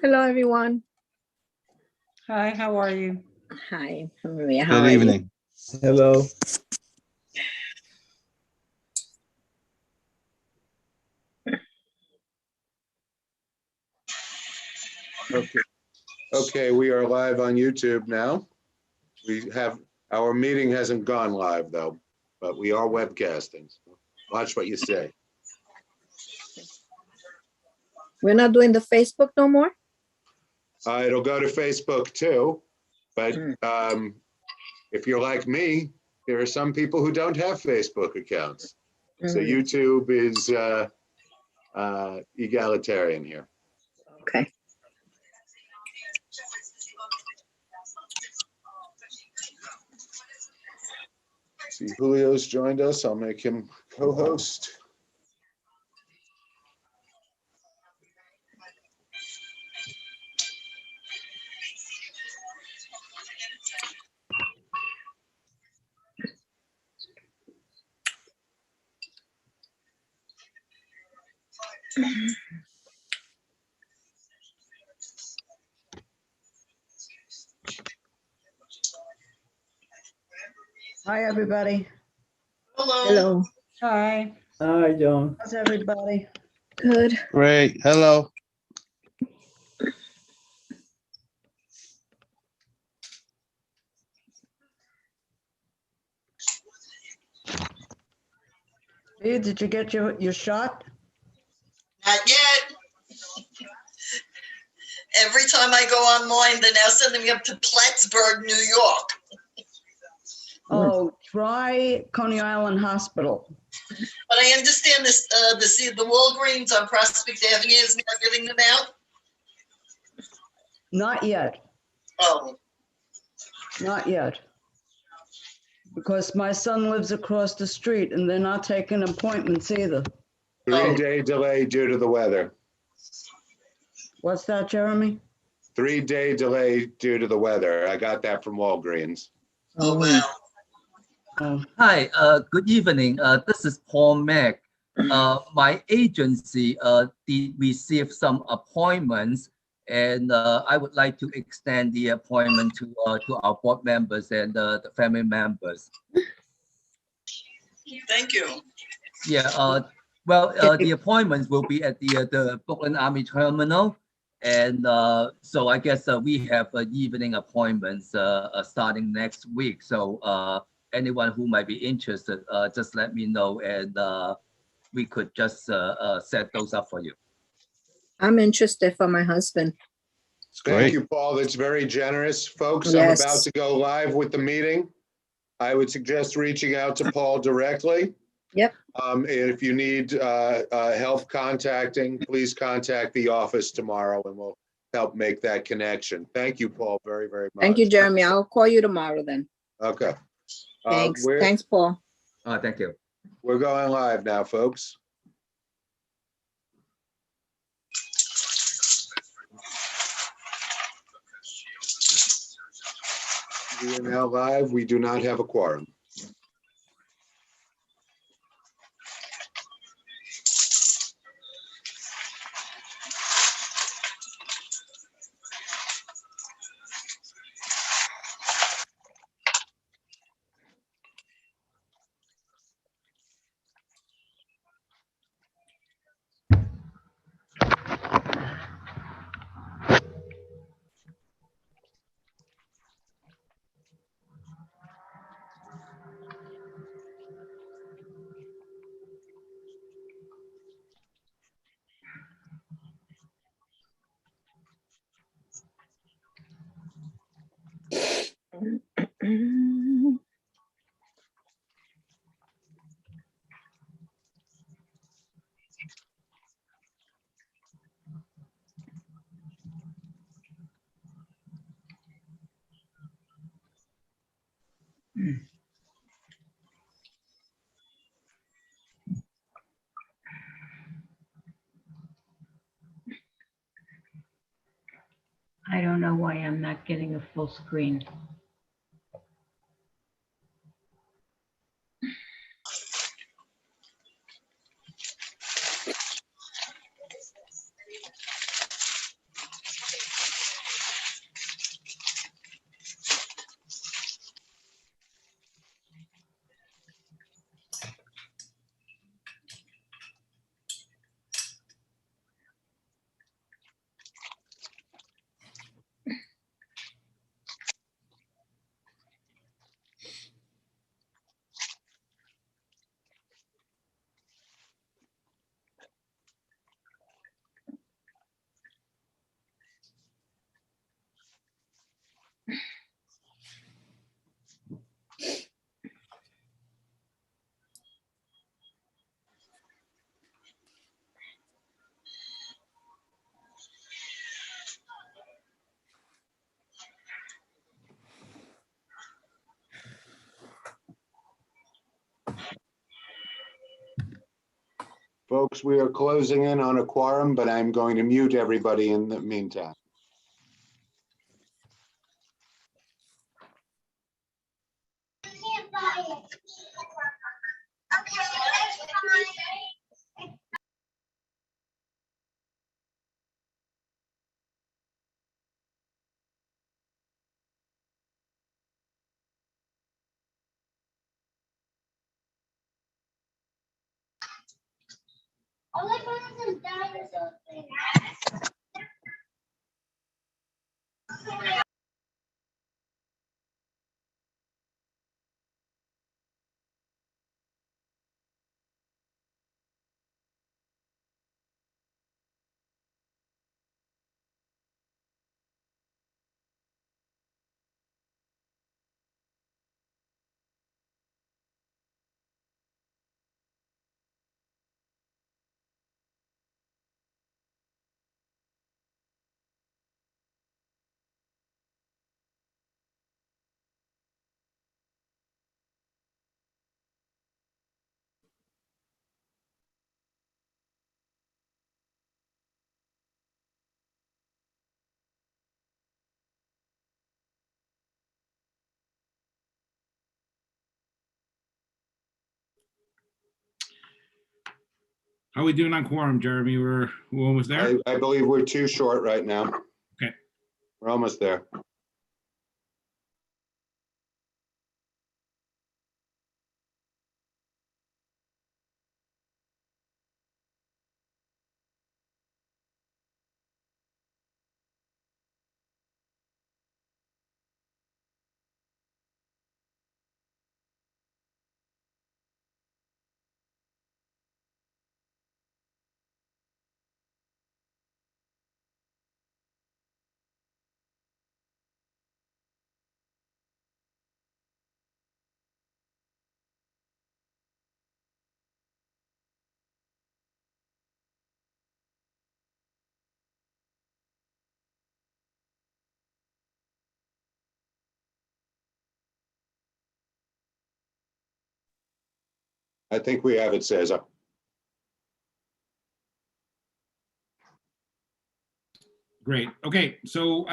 Hello, everyone. Hi, how are you? Hi, Maria. How Good are evening. Hello. Okay. Okay, we are live on YouTube now. Our meeting hasn't gone live though, but we are webcasting. So watch what you say. We're not doing the Facebook no more? It'll go to Facebook too, but if you're like me, there are some people who don't have Facebook accounts. So YouTube is egalitarian here. Okay. See, Julio's joined us. I'll make him co-host. Hi, everybody. Hello. Hi. Hi, John. How's everybody? Good. Great. Hello. Hey, did you get your shot? Not yet. Every time I go online, they're now sending me up to Plattsburgh, New York. Oh, try Coney Island Hospital. But I understand this, the Walgreens on Prospect Avenue is now giving them out. Not yet, Oh, not yet. Because my son lives across the street and they're not taking appointments either. 3-day delay due to the weather. What's that, Jeremy? 3-day delay due to the weather. I got that from Walgreens. oh, wow. Oh, Hi, good evening. This is Paul Mack. My agency did receive some appointments, and I would like to extend the appointment to our board members and the family members. Thank you. Yeah, well, the appointments will be at the Brooklyn Army Terminal. And so I guess we have evening appointments starting next week. So anyone who might be interested, just let me know and we could just set those up for you. I'm interested for my husband. Thank Great. you, Paul. That's very generous. Folks, Yes. I'm about to go live with the meeting. I would suggest reaching out to Paul directly. Yep. And if you need help contacting, please contact the office tomorrow and we'll help make that connection. Thank you, Paul, very, very much. Thank you, Jeremy. I'll call you tomorrow then. Okay. Thanks. We're Thanks, Paul. Thank you. going live now, folks. We are now live. We do not have a quorum. I don't know why I'm not getting a full screen. Folks, we are closing in on a quorum, but I'm going to mute everybody in the meantime. How are we doing on quorum, Jeremy? We're almost there? I believe we're too short right now. Okay. We're almost there. I think we have it, Cesar. Great. Okay, so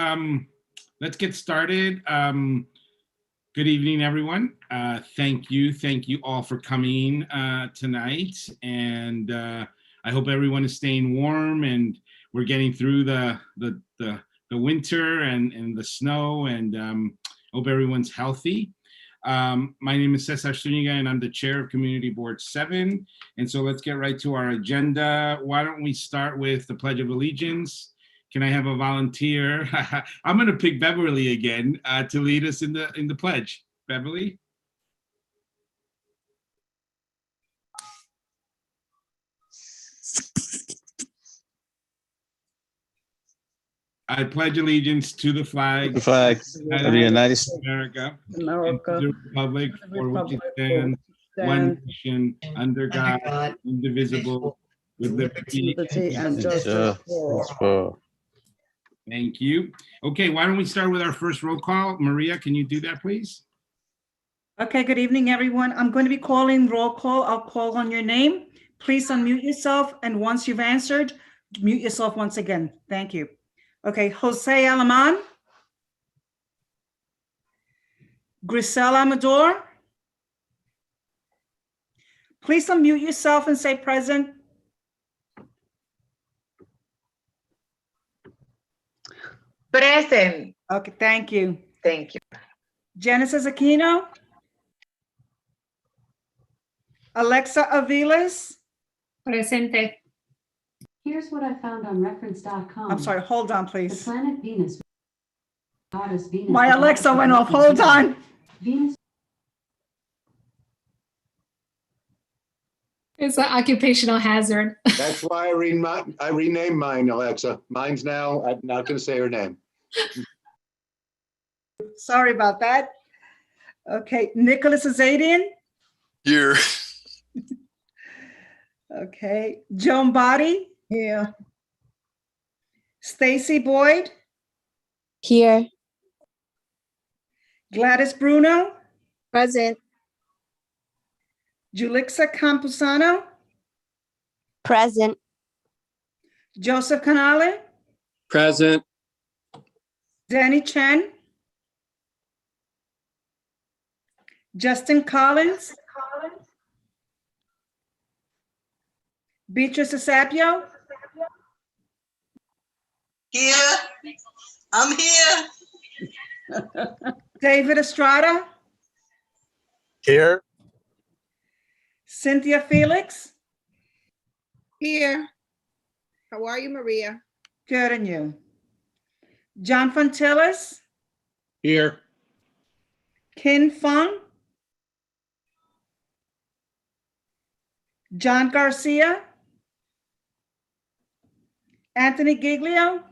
let's get started. Good evening, everyone. Thank you all for coming tonight. And I hope everyone is staying warm and we're getting through the winter and the snow, and hope everyone's healthy. My name is Cesar Zuniga and I'm the chair of Community Board 7. And so let's get right to our agenda. Why don't we start with the Pledge of Allegiance? Can I have a volunteer? I'm going to pick Beverly again to lead us in the pledge. Beverly? I pledge allegiance to the flag. The flag of the United States. America. America. And to the republic for which it stands, one nation, under God, indivisible, with liberty and justice for all. Thank you. Okay, why don't we start with our first roll call? Maria, can you do that, please? Okay, good evening, everyone. I'm going to be calling roll call. I'll call on your name. Please unmute yourself, and once you've answered, mute yourself once again. Thank you. Okay, Jose Alaman. Grisel Amador. Please unmute yourself and say present. Present. Okay, thank you. Thank you. Genesis Aquino. Alexa Aviles. Presente. Here's what I found on reference.com. I'm sorry, hold on, The please. planet Venus. Goddess Venus. My Alexa went off. Hold on. Venus. It's an occupational hazard. That's why I renamed mine, Alexa. Mine's now, I'm not going to say her name. Sorry about that. Okay, Nicholas Azadian. Here. Okay, Joan Body. Here. Stacy Boyd. Here. Gladys Bruno. Present. Julixa Campusano. Present. Joseph Canale, Present. Danny Chen, Justin Collins, Beatrice Asapio, Here, I'm here. David Estrada, Here. Cynthia Felix. Here. How are you, Maria? Good, and you? John Fontillis, Here. Kin Fung, John Garcia, Anthony Giglio,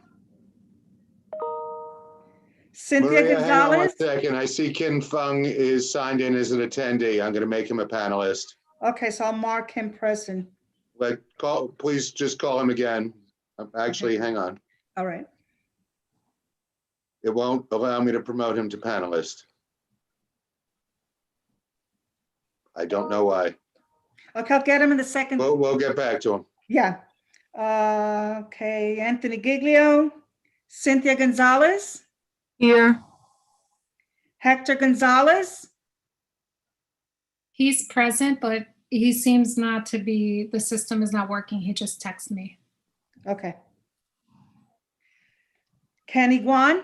Cynthia Maria, hang on one Gonzalez. second. I see Kin Fung is signed in as an attendee. I'm going to make him a panelist. Okay, so I'll mark him present. Please just call him again. Actually, hang on. All right. It won't allow me to promote him to panelist. I don't know why. Okay, I'll get him in the second. We'll get back to him. Yeah. Okay, Anthony Giglio, Cynthia Gonzalez, Here. Hector Gonzalez, He's present, but he seems not to be, the system is not working. He just texted me. okay. Kenny Guan,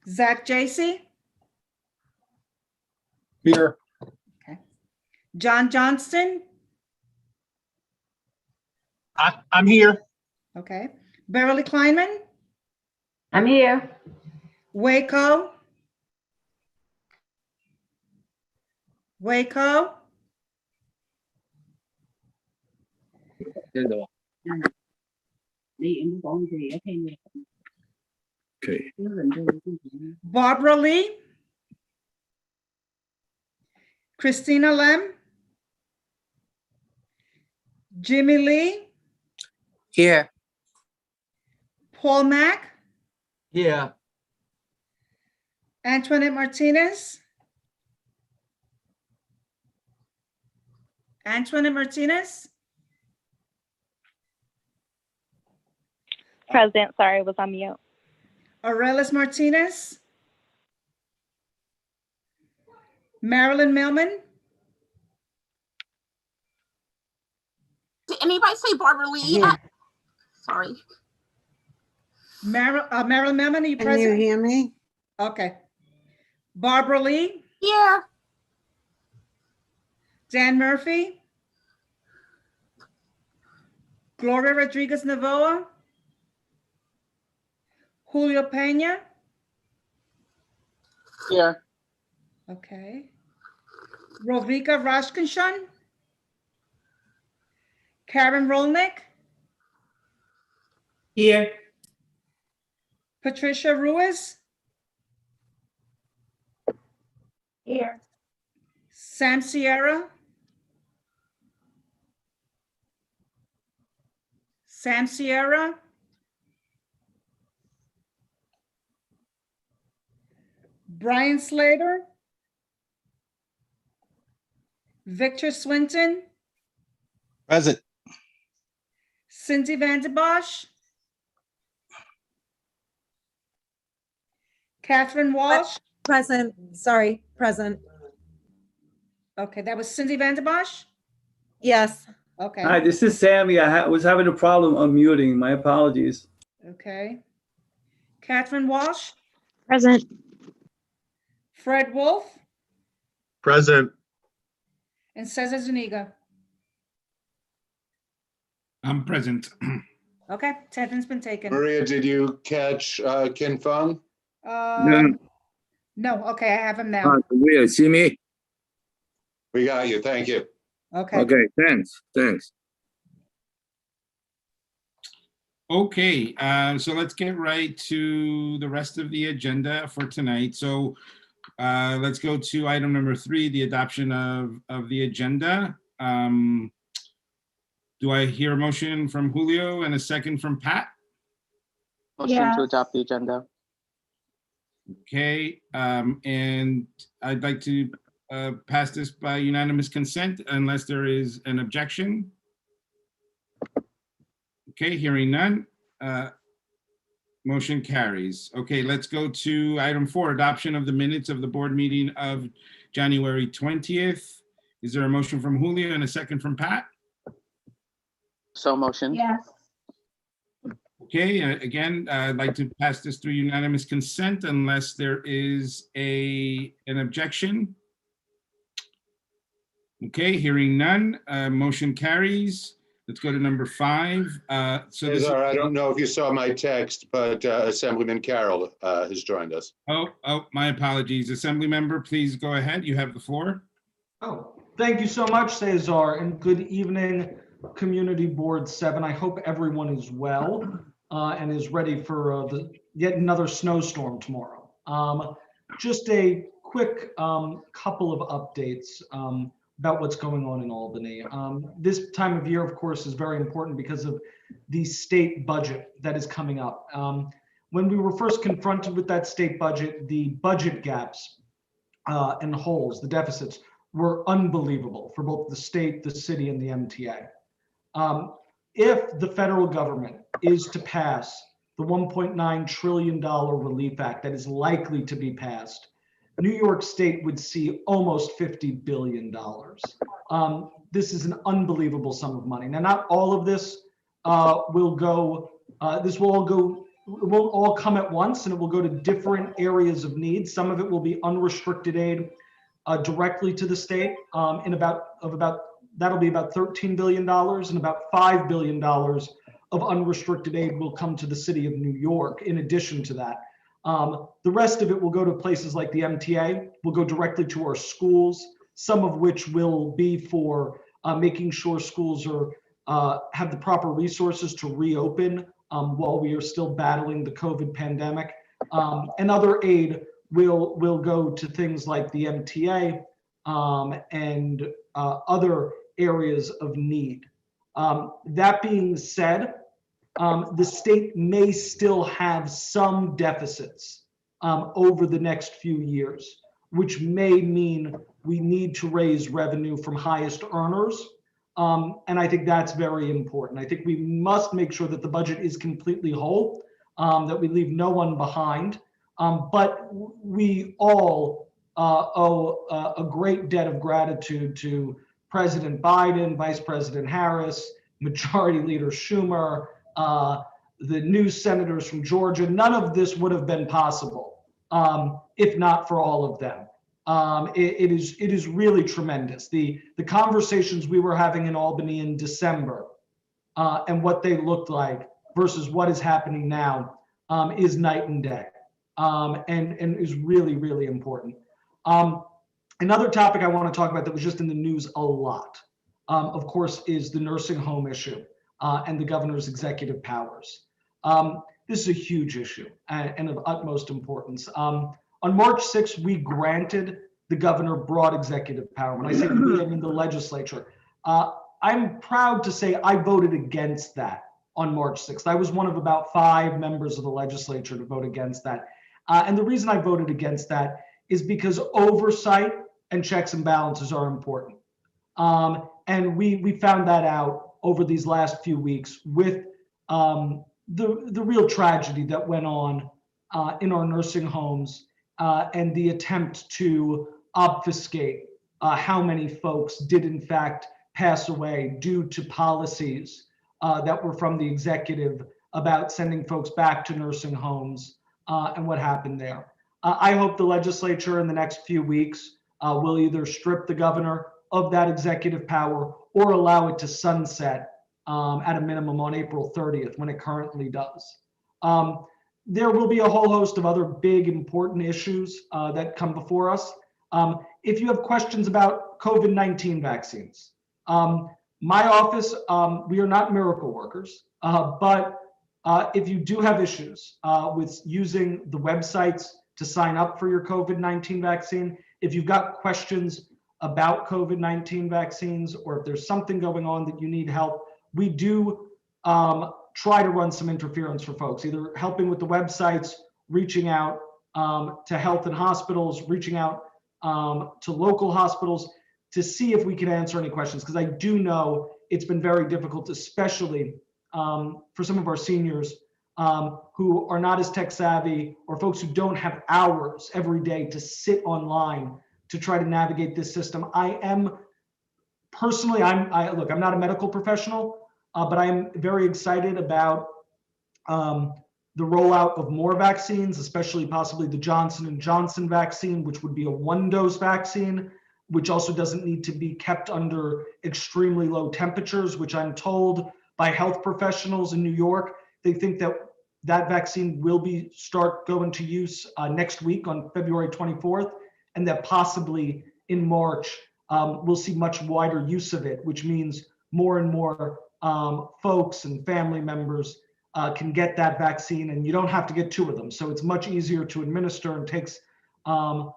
Zach Jacy, Here. John Johnston, I'm here. okay. Beverly Kleinman, I'm here. Waco, Okay. Barbara Lee, Christina Lem, Jimmy Lee, Here. Paul Mack, Here. Antoinette Martinez, Present. Sorry, I was on mute. Aurelis Martinez, Marilyn Millman, Did anybody say Barbara Lee? Here. Sorry. Marilyn Millman, are you Can you present? hear me? Okay. Barbara Lee, Here. Dan Murphy, Gloria Rodriguez Navoa, Julio Pena, Here. okay. Rovika Rashkinshan, Karen Rolnick, Here. Patricia Ruiz, Here. Sam Sierra, Brian Slater, Victor Swinton, Present. Cindy Vanderbosch, Catherine Walsh. Present. Sorry, present. Okay, that was Cindy Vanderbosch? Yes. Okay. Hi, this is Sammy. I was having a problem unmuting. My apologies. Okay. Catherine Walsh, Present. Fred Wolf, Present. and Cesar Zuniga. I'm present. Okay, attendance been taken. Maria, did you catch Kin Fung? No, okay, I have him now. Will see me? We got you. Thank you. Okay. Thanks. Okay, so let's get right to the rest of the agenda for tonight. So let's go to item number 3, the adoption of the agenda. Do I hear a motion from Julio and a second from Pat? Motion to adopt the agenda. Okay, and I'd like to pass this by unanimous consent unless there is an objection. Okay, hearing none. Motion carries. Okay, let's go to item 4, adoption of the minutes of the board meeting of January 20th. Is there a motion from Julio and a second from Pat? So motion. Yes. Okay, again, I'd like to pass this through unanimous consent unless there is an objection. Okay, hearing none, motion carries. Let's go to number 5. So this Cesar, I don't know if you saw my text, but Assemblyman Carroll has joined us. Oh, my apologies. Assembly member, please go ahead. You have the floor. Oh, thank you so much, Cesar, and good evening, Community Board 7. I hope everyone is well and is ready for yet another snowstorm tomorrow. Just a quick couple of updates about what's going on in Albany. This time of year, of course, is very important because of the state budget that is coming up. When we were first confronted with that state budget, the budget gaps and holes, the deficits, were unbelievable for both the state, the city, and the MTA. If the federal government is to pass the $1.9 trillion Relief Act that is likely to be passed, New York State would see almost $50 billion. This is an unbelievable sum of money. Now, not all of this will go, it won't all come at once, and it will go to different areas of need. Some of it will be unrestricted aid directly to the state that'll be about $13 billion, and about $5 billion of unrestricted aid will come to the city of New York in addition to that. The rest of it will go to places like the MTA, will go directly to our schools, some of which will be for making sure schools have the proper resources to reopen while we are still battling the COVID pandemic. And other aid will go to things like the MTA and other areas of need. That being said, the state may still have some deficits over the next few years, which may mean we need to raise revenue from highest earners. And I think that's very important. I think we must make sure that the budget is completely whole, that we leave no one behind. But we all owe a great debt of gratitude to President Biden, Vice President Harris, Majority Leader Schumer, the new senators from Georgia. None of this would have been possible if not for all of them. It is really tremendous. The conversations we were having in Albany in December and what they looked like versus what is happening now is night and day, and is really, really important. Another topic I want to talk about that was just in the news a lot, of course, is the nursing home issue and the governor's executive powers. This is a huge issue and of utmost importance. On March 6th, we granted the governor broad executive power. When I say we, I mean the legislature. I'm proud to say I voted against that on March 6th. I was one of about 5 members of the legislature to vote against that. And the reason I voted against that is because oversight and checks and balances are important. And we found that out over these last few weeks with the real tragedy that went on in our nursing homes and the attempt to obfuscate how many folks did in fact pass away due to policies that were from the executive about sending folks back to nursing homes and what happened there. I hope the legislature in the next few weeks will either strip the governor of that executive power or allow it to sunset at a minimum on April 30th when it currently does. There will be a whole host of other big important issues that come before us. If you have questions about COVID-19 vaccines, my office, we are not miracle workers, but if you do have issues with using the websites to sign up for your COVID-19 vaccine, if you've got questions about COVID-19 vaccines, or if there's something going on that you need help, we do try to run some interference for folks, either helping with the websites, reaching out to health and hospitals, reaching out to local hospitals to see if we can answer any questions, because I do know it's been very difficult, especially for some of our seniors who are not as tech savvy, or folks who don't have hours every day to sit online to try to navigate this system. I am personally, look, I'm not a medical professional, but I am very excited about the rollout of more vaccines, especially possibly the Johnson & Johnson vaccine, which would be a 1-dose vaccine, which also doesn't need to be kept under extremely low temperatures, which I'm told by health professionals in New York, they think that that vaccine will start going to use next week on February 24th, and that possibly in March, we'll see much wider use of it, which means more and more folks and family members can get that vaccine, and you don't have to get 2 of them. So it's much easier to administer and takes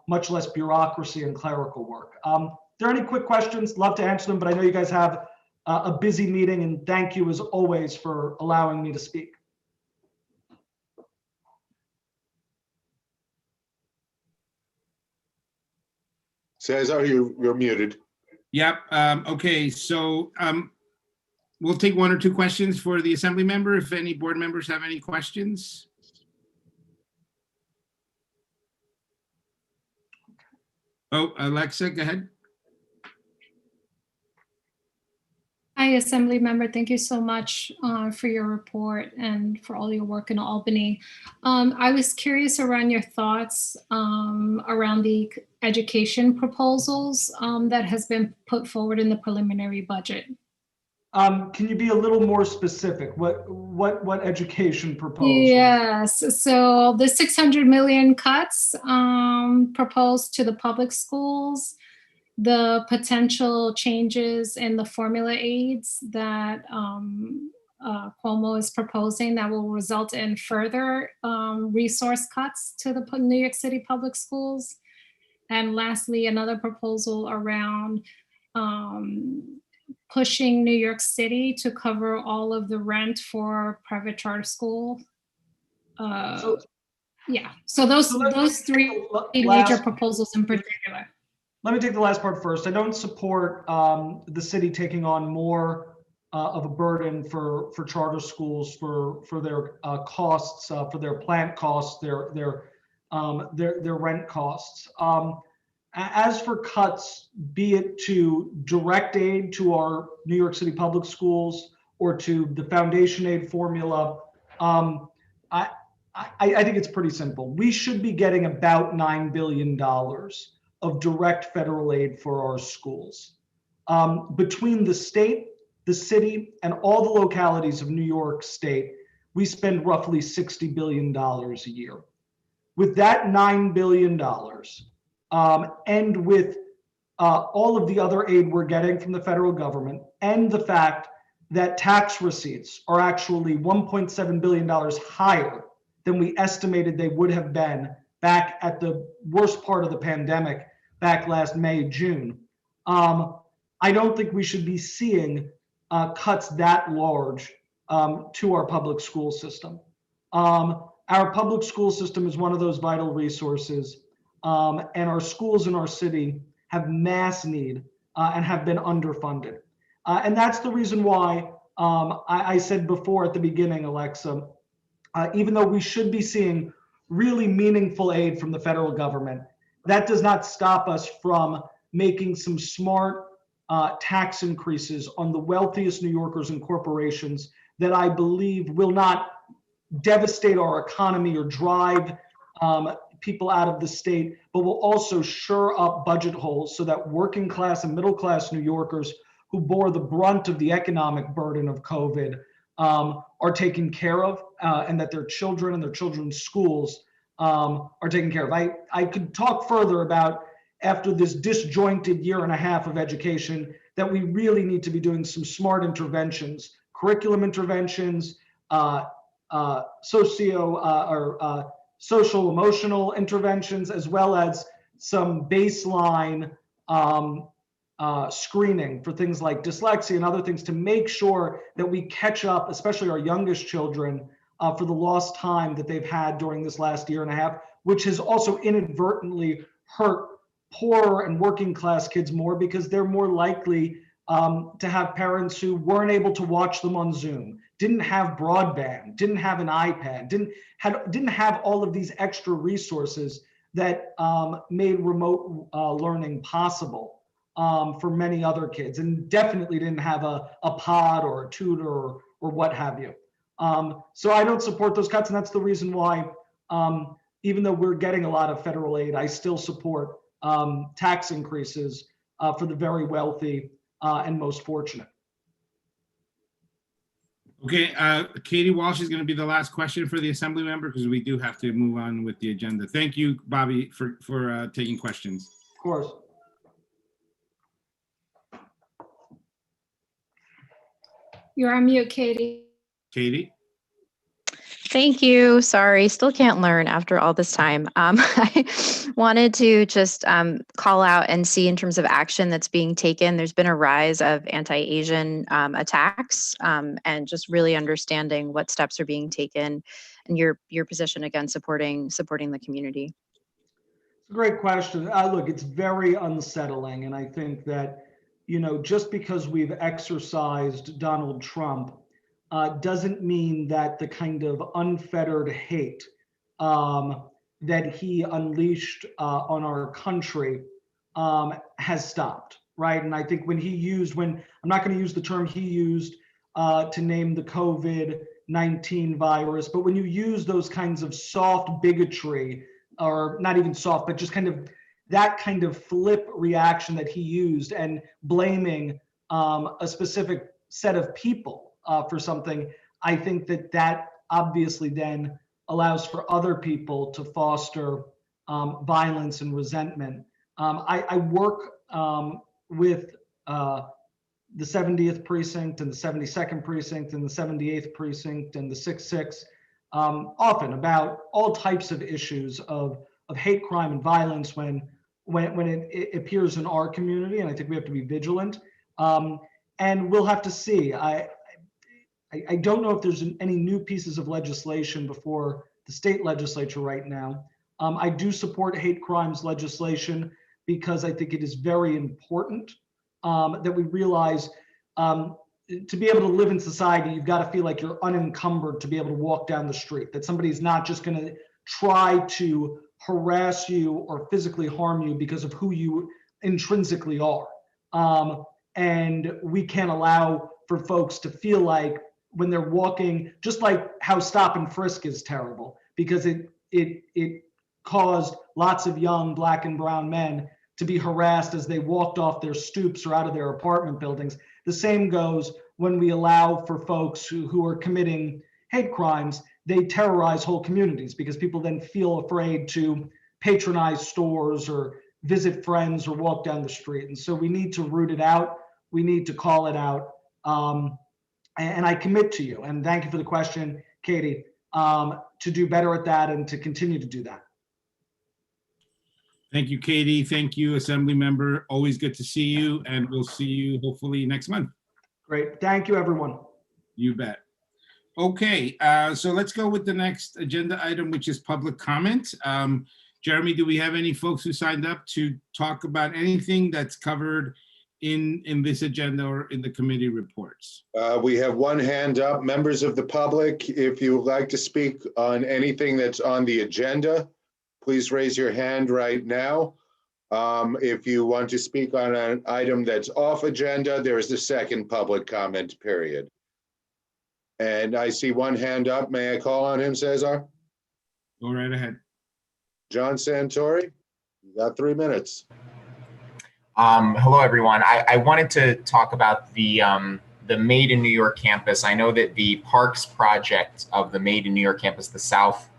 much less bureaucracy and clerical work. If there are any quick questions, love to answer them, but I know you guys have a busy meeting, and thank you as always for allowing me to speak. Cesar, you're muted. Yep. Okay. So we'll take 1 or 2 questions for the assembly member. If any board members have any questions. Oh, Alexa, go ahead. Hi, Assembly Member. Thank you so much for your report and for all your work in Albany. I was curious around your thoughts around the education proposals that has been put forward in the preliminary budget. Can you be a little more specific? What education proposals? Yes, so the 600 million cuts proposed to the public schools, the potential changes in the formula aids that Cuomo is proposing that will result in further resource cuts to the New York City public schools. And lastly, another proposal around pushing New York City to cover all of the rent for private charter school. Yeah, so those 3 major proposals in particular. Let me take the last part first. I don't support the city taking on more of a burden for charter schools for their costs, for their plant costs, their rent costs. As for cuts, be it to direct aid to our New York City public schools or to the foundation aid formula, I think it's pretty simple. We should be getting about $9 billion of direct federal aid for our schools. Between the state, the city, and all the localities of New York State, we spend roughly $60 billion a year. With that $9 billion, and with all of the other aid we're getting from the federal government, and the fact that tax receipts are actually $1.7 billion higher than we estimated they would have been back at the worst part of the pandemic, back last May, June. I don't think we should be seeing cuts that large to our public school system. Our public school system is one of those vital resources, and our schools in our city have mass need and have been underfunded. And that's the reason why I said before at the beginning, Alexa, even though we should be seeing really meaningful aid from the federal government, that does not stop us from making some smart tax increases on the wealthiest New Yorkers and corporations that I believe will not devastate our economy or drive people out of the state, but will also shore up budget holes so that working class and middle class New Yorkers who bore the brunt of the economic burden of COVID are taken care of, and that their children and their children's schools are taken care of. I could talk further about, after this disjointed year and a half of education, that we really need to be doing some smart interventions, curriculum interventions, social emotional interventions, as well as some baseline screening for things like dyslexia and other things to make sure that we catch up, especially our youngest children, for the lost time that they've had during this last year and a half, which has also inadvertently hurt poorer and working class kids more because they're more likely to have parents who weren't able to watch them on Zoom, didn't have broadband, didn't have an iPad, didn't have all of these extra resources that made remote learning possible for many other kids, and definitely didn't have a pod or a tutor or what have you. So I don't support those cuts, and that's the reason why, even though we're getting a lot of federal aid, I still support tax increases for the very wealthy and most fortunate. Okay, Katie Walsh is going to be the last question for the Assembly member because we do have to move on with the agenda. Thank you, Bobby, for taking questions. Of course. You're on mute, Katie. Katie? Thank you. Sorry, still can't learn after all this time. I wanted to just call out and see in terms of action that's being taken. There's been a rise of anti-Asian attacks, and just really understanding what steps are being taken and your position again supporting the community. It's a great question. Look, it's very unsettling, and I think that, you know, just because we've exercised Donald Trump doesn't mean that the kind of unfettered hate that he unleashed on our country has stopped, right? And I think when I'm not going to use the term he used to name the COVID-19 virus, but when you use those kinds of soft bigotry, or not even soft, but just kind of that kind of flip reaction that he used and blaming a specific set of people for something, I think that obviously then allows for other people to foster violence and resentment. I work with the 70th precinct and the 72nd precinct and the 78th precinct and the 6-6 often about all types of issues of hate crime and violence when it appears in our community, and I think we have to be vigilant. And we'll have to see. I don't know if there's any new pieces of legislation before the state legislature right now. I do support hate crimes legislation because I think it is very important that we realize to be able to live in society, you've got to feel like you're unencumbered to be able to walk down the street, that somebody's not just going to try to harass you or physically harm you because of who you intrinsically are. And we can't allow for folks to feel like when they're walking, just like how stop and frisk is terrible, because it caused lots of young Black and brown men to be harassed as they walked off their stoops or out of their apartment buildings. The same goes when we allow for folks who are committing hate crimes. They terrorize whole communities because people then feel afraid to patronize stores or visit friends or walk down the street. And so we need to root it out. We need to call it out. And I commit to you, and thank you for the question, Katie, to do better at that and to continue to do that. Thank you, Katie. Thank you, Assembly member. Always good to see you, and we'll see you hopefully next month. Great. Thank you, everyone. You bet. Okay, so let's go with the next agenda item, which is public comment. Jeremy, do we have any folks who signed up to talk about anything that's covered in this agenda or in the committee reports? We have one hand up. Members of the public, if you would like to speak on anything that's on the agenda, please raise your hand right now. If you want to speak on an item that's off agenda, there is the second public comment period. And I see one hand up. May I call on him, Cesar? Go right ahead. John Santori, you got 3 minutes. Hello, everyone. I wanted to talk about the Made in New York campus. I know that the Parks project of the Made in New York campus, the south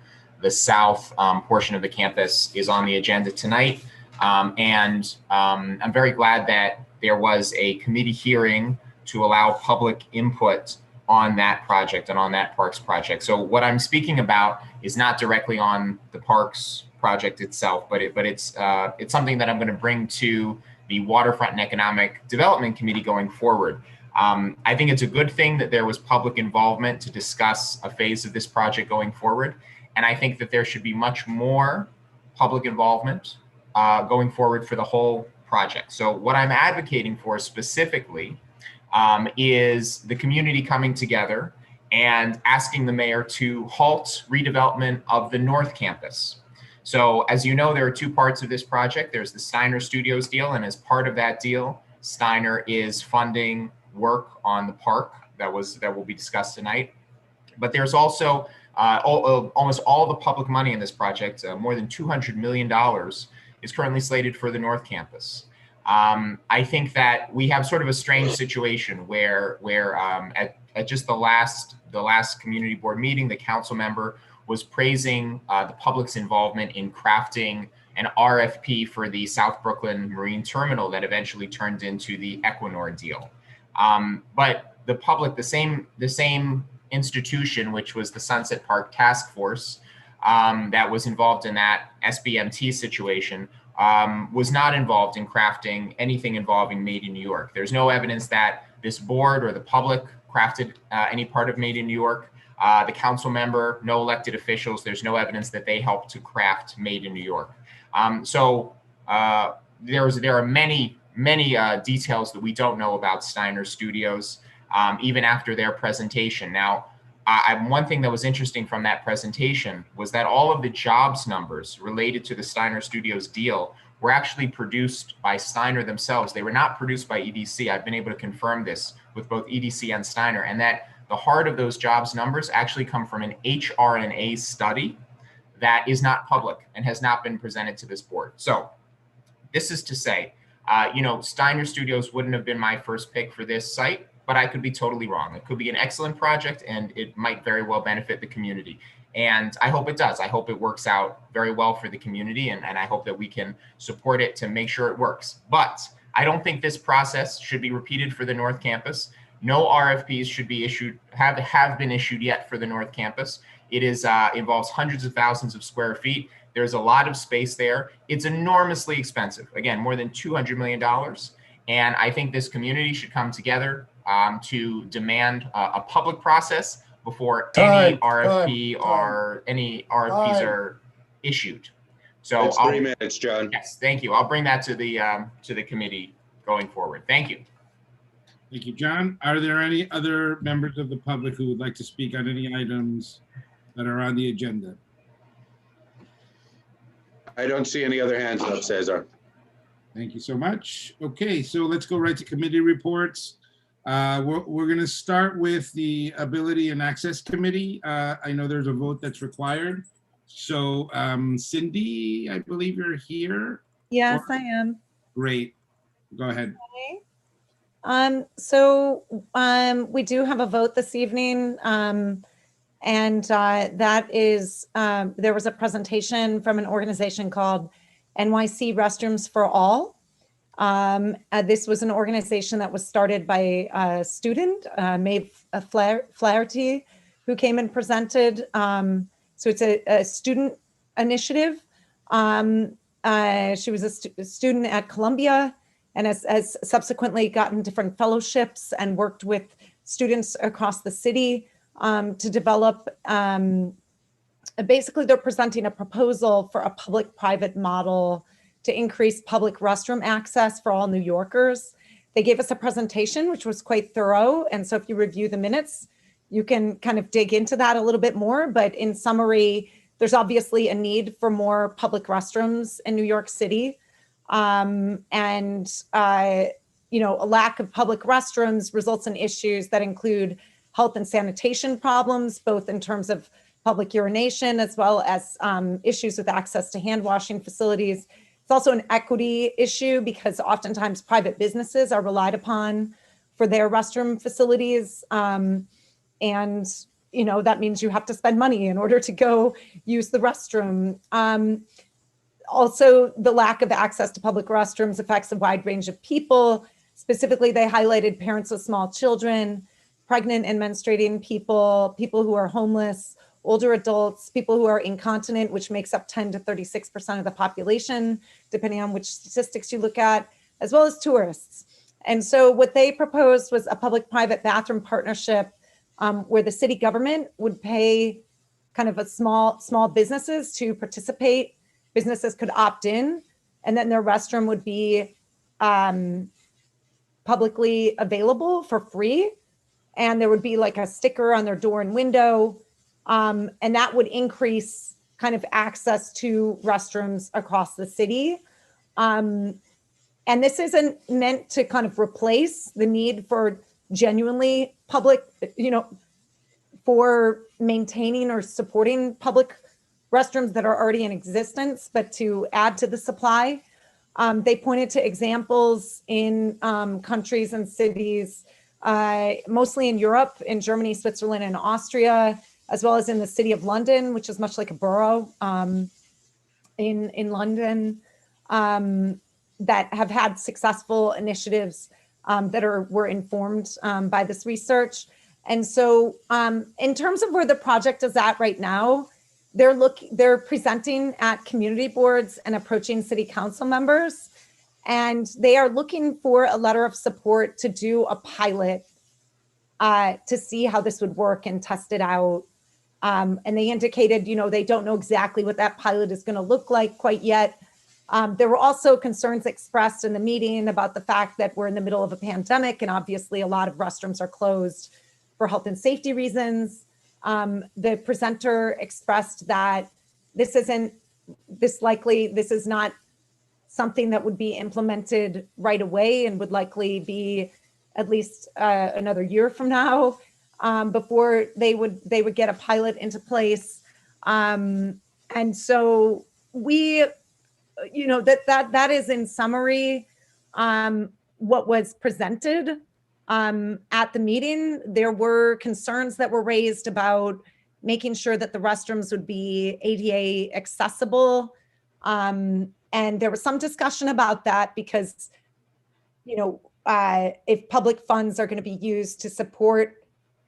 portion of the campus, is on the agenda tonight. And I'm very glad that there was a committee hearing to allow public input on that project and on that Parks project. So what I'm speaking about is not directly on the Parks project itself, but it's something that I'm going to bring to the Waterfront and Economic Development Committee going forward. I think it's a good thing that there was public involvement to discuss a phase of this project going forward. And I think that there should be much more public involvement going forward for the whole project. So what I'm advocating for specifically is the community coming together and asking the mayor to halt redevelopment of the North Campus. So as you know, there are two parts of this project. There's the Steiner Studios deal, and as part of that deal, Steiner is funding work on the park that will be discussed tonight. But there's also almost all the public money in this project, more than $200 million, is currently slated for the North Campus. I think that we have sort of a strange situation where at just the last community board meeting, the council member was praising the public's involvement in crafting an RFP for the South Brooklyn Marine Terminal that eventually turned into the Equinor deal. But the public, the same institution, which was the Sunset Park Task Force that was involved in that SBMT situation, was not involved in crafting anything involving Made in New York. There's no evidence that this board or the public crafted any part of Made in New York. The council member, no elected officials, there's no evidence that they helped to craft Made in New York. There are many details that we don't know about Steiner Studios, even after their presentation. Now, one thing that was interesting from that presentation was that all of the jobs numbers related to the Steiner Studios deal were actually produced by Steiner themselves. They were not produced by EDC. I've been able to confirm this with both EDC and Steiner, and that the heart of those jobs numbers actually come from an HR&A study that is not public and has not been presented to this board. So this is to say, Steiner Studios wouldn't have been my first pick for this site, but I could be totally wrong. It could be an excellent project and it might very well benefit the community. And I hope it does. I hope it works out very well for the community, and I hope that we can support it to make sure it works. But I don't think this process should be repeated for the North Campus. No RFPs should be issued, have been issued yet for the North Campus. It involves hundreds of thousands of square feet. There's a lot of space there. It's enormously expensive. Again, more than $200 million. And I think this community should come together to demand a public process before any RFP or any RFPs are issued. So That's 3 minutes, John. Yes, thank you. I'll bring that to the committee going forward. Thank you. Thank you, John. Are there any other members of the public who would like to speak on any items that are on the agenda? I don't see any other hands up, Cesar. Thank you so much. Okay, so let's go right to committee reports. We're going to start with the Ability and Access Committee. I know there's a vote that's required. So Cindy, I believe you're here. Yes, I am. Great. Go ahead. Okay. We do have a vote this evening. And that is, there was a presentation from an organization called NYC Restrooms for All. This was an organization that was started by a student, Maeve Flaherty, who came and presented. So it's a student initiative. She was a student at Columbia and has subsequently gotten different fellowships and worked with students across the city to develop, basically they're presenting a proposal for a public-private model to increase public restroom access for all New Yorkers. They gave us a presentation, which was quite thorough. And so if you review the minutes, you can kind of dig into that a little bit more. But in summary, there's obviously a need for more public restrooms in New York City. A lack of public restrooms results in issues that include health and sanitation problems, both in terms of public urination, as well as issues with access to hand washing facilities. It's also an equity issue because oftentimes private businesses are relied upon for their restroom facilities. That means you have to spend money in order to go use the restroom. Also, the lack of access to public restrooms affects a wide range of people. Specifically, they highlighted parents with small children, pregnant and menstruating people, people who are homeless, older adults, people who are incontinent, which makes up 10 to 36% of the population, depending on which statistics you look at, as well as tourists. And so what they proposed was a public-private bathroom partnership where the city government would pay kind of a small businesses to participate. Businesses could opt in, and then their restroom would be publicly available for free. And there would be like a sticker on their door and window. And that would increase kind of access to restrooms across the city. And this isn't meant to kind of replace the need for genuinely public, for maintaining or supporting public restrooms that are already in existence, but to add to the supply. They pointed to examples in countries and cities, mostly in Europe, in Germany, Switzerland, and Austria, as well as in the city of London, which is much like a borough in London, that have had successful initiatives that were informed by this research. And so in terms of where the project is at right now, they're presenting at community boards and approaching city council members, and they are looking for a letter of support to do a pilot to see how this would work and test it out. And they indicated, they don't know exactly what that pilot is going to look like quite yet. There were also concerns expressed in the meeting about the fact that we're in the middle of a pandemic, and obviously a lot of restrooms are closed for health and safety reasons. The presenter expressed that this is not something that would be implemented right away and would likely be at least another year from now before they would get a pilot into place. And so we, that is in summary what was presented. At the meeting, there were concerns that were raised about making sure that the restrooms would be ADA accessible. And there was some discussion about that because, if public funds are going to be used to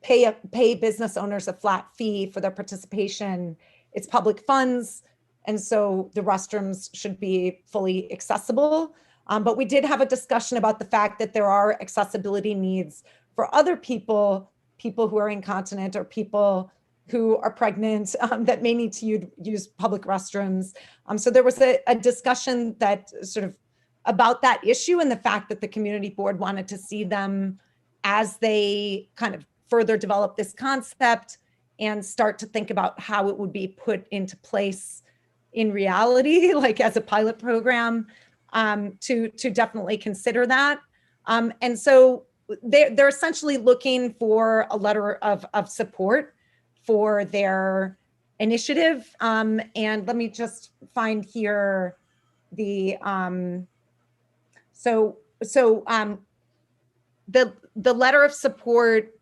pay business owners a flat fee for their participation, it's public funds. And so the restrooms should be fully accessible. But we did have a discussion about the fact that there are accessibility needs for other people who are incontinent or people who are pregnant that may need to use public restrooms. So there was a discussion that sort of about that issue and the fact that the community board wanted to see them as they kind of further develop this concept and start to think about how it would be put into place in reality, like as a pilot program. To definitely consider that. And so they're essentially looking for a letter of support for their initiative. And let me just find here the, the letter of support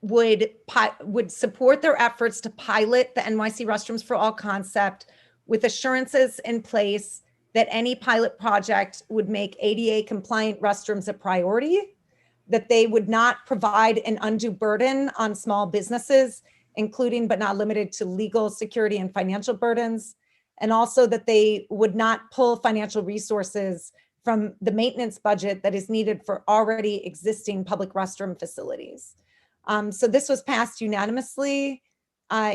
would support their efforts to pilot the NYC Restrooms for All concept with assurances in place that any pilot project would make ADA compliant restrooms a priority, that they would not provide an undue burden on small businesses, including but not limited to legal, security, and financial burdens, and also that they would not pull financial resources from the maintenance budget that is needed for already existing public restroom facilities. So this was passed unanimously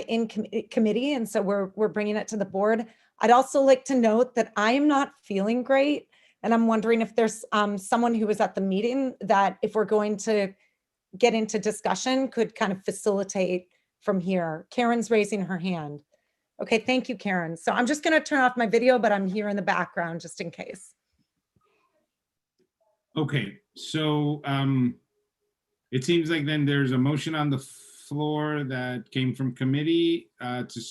in committee, and so we're bringing it to the board. I'd also like to note that I am not feeling great, and I'm wondering if there's someone who was at the meeting that, if we're going to get into discussion, could kind of facilitate from here. Karen's raising her hand. Okay, thank you, Karen. So I'm just going to turn off my video, but I'm here in the background just in case. Okay, so it seems like then there's a motion on the floor that came from committee to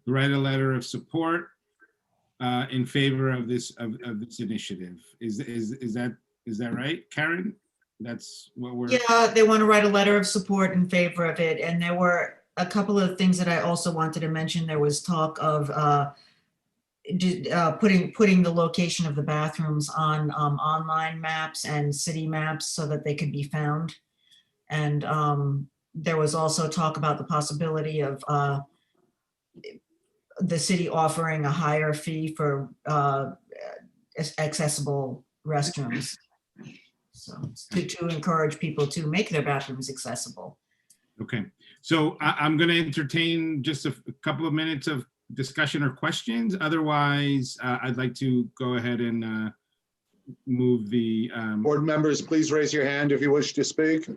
write a letter of support in favor of this initiative. Is that right, Karen? That's what we're. Yeah, they want to write a letter of support in favor of it, and there were a couple of things that I also wanted to mention. There was talk of putting the location of the bathrooms on online maps and city maps so that they could be found, and there was also talk about the possibility of the city offering a higher fee for accessible restrooms. So to encourage people to make their bathrooms accessible. Okay, so I'm going to entertain just a couple of minutes of discussion or questions? Otherwise, I'd like to go ahead and move the. Board members, please raise your hand if you wish to speak.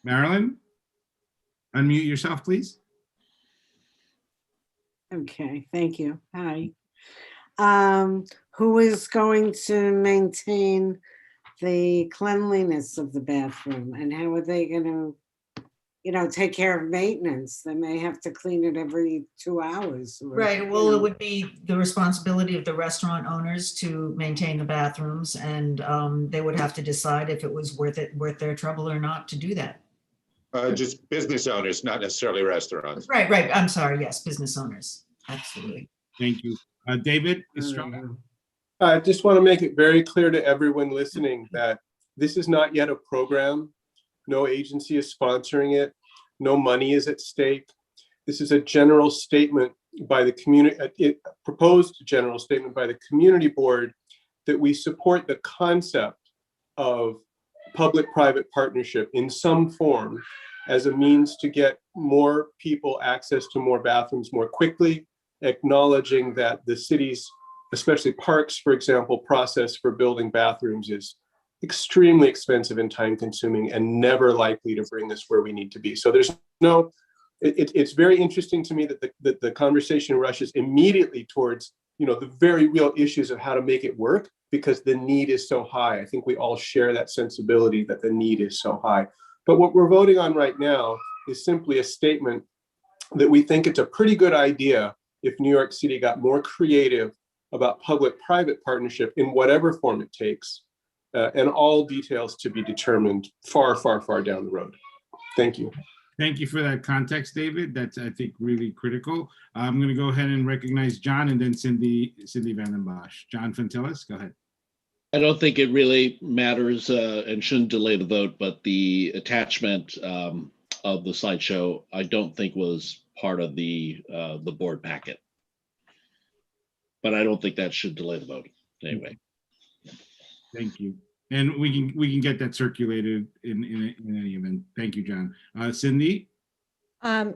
Marilyn, unmute yourself, please. Okay, thank you. Hi. Who is going to maintain the cleanliness of the bathroom, and how are they going to, take care of maintenance? They may have to clean it every 2 hours. or, Right, well, it would be the responsibility of the restaurant owners to maintain the bathrooms, and they would have to decide if it was worth their trouble or not to do that. Just business owners, not necessarily restaurants. Right, I'm sorry, yes, business owners, absolutely. Thank you. David Estrada. I just want to make it very clear to everyone listening that this is not yet a program. No agency is sponsoring it. No money is at stake. This is a general statement by the community, proposed general statement by the community board that we support the concept of public-private partnership in some form as a means to get more people access to more bathrooms more quickly, acknowledging that the city's, especially parks, for example, process for building bathrooms is extremely expensive and time consuming and never likely to bring us where we need to be. So there's no, it's very interesting to me that the conversation rushes immediately towards, the very real issues of how to make it work because the need is so high. I think we all share that sensibility that the need is so high. But what we're voting on right now is simply a statement that we think it's a pretty good idea if New York City got more creative about public-private partnership in whatever form it takes, and all details to be determined far, far, far down the road. Thank you. Thank you for that context, David. That's, I think, really critical. I'm going to go ahead and recognize John and then Cindy Vanden Bosch. John Fantillis, go ahead. I don't think it really matters and shouldn't delay the vote, but the attachment of the slideshow, I don't think was part of the board packet. But I don't think that should delay the vote anyway. Thank you. And we can get that circulated in any event. Thank you, John. Cindy?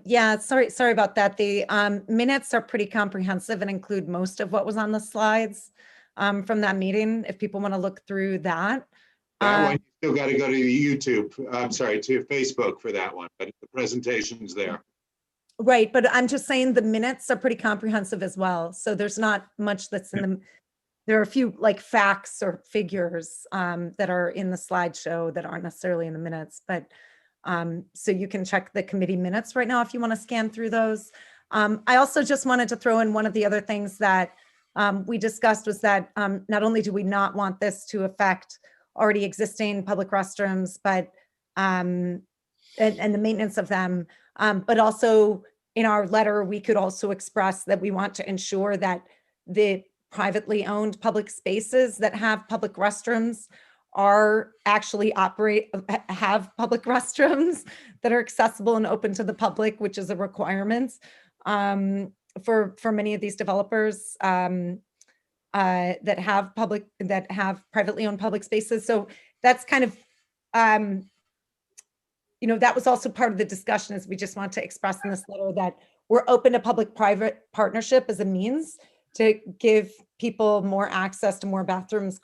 Yeah, sorry about that. The minutes are pretty comprehensive and include most of what was on the slides from that meeting, if people want to look through that. That one, you still got to go to YouTube. I'm sorry, to Facebook for that one, but the presentation's there. Right, but I'm just saying the minutes are pretty comprehensive as well. So there's not much that's in them. There are a few like facts or figures that are in the slideshow that aren't necessarily in the minutes, but so you can check the committee minutes right now if you want to scan through those. I also just wanted to throw in one of the other things that we discussed was that not only do we not want this to affect already existing public restrooms, but and the maintenance of them, but also in our letter, we could also express that we want to ensure that the privately owned public spaces that have public restrooms are actually have public restrooms that are accessible and open to the public, which is a requirement for many of these developers that have privately owned public spaces. So that's kind of that was also part of the discussion, is we just want to express in this letter that we're open to public-private partnership as a means to give people more access to more bathrooms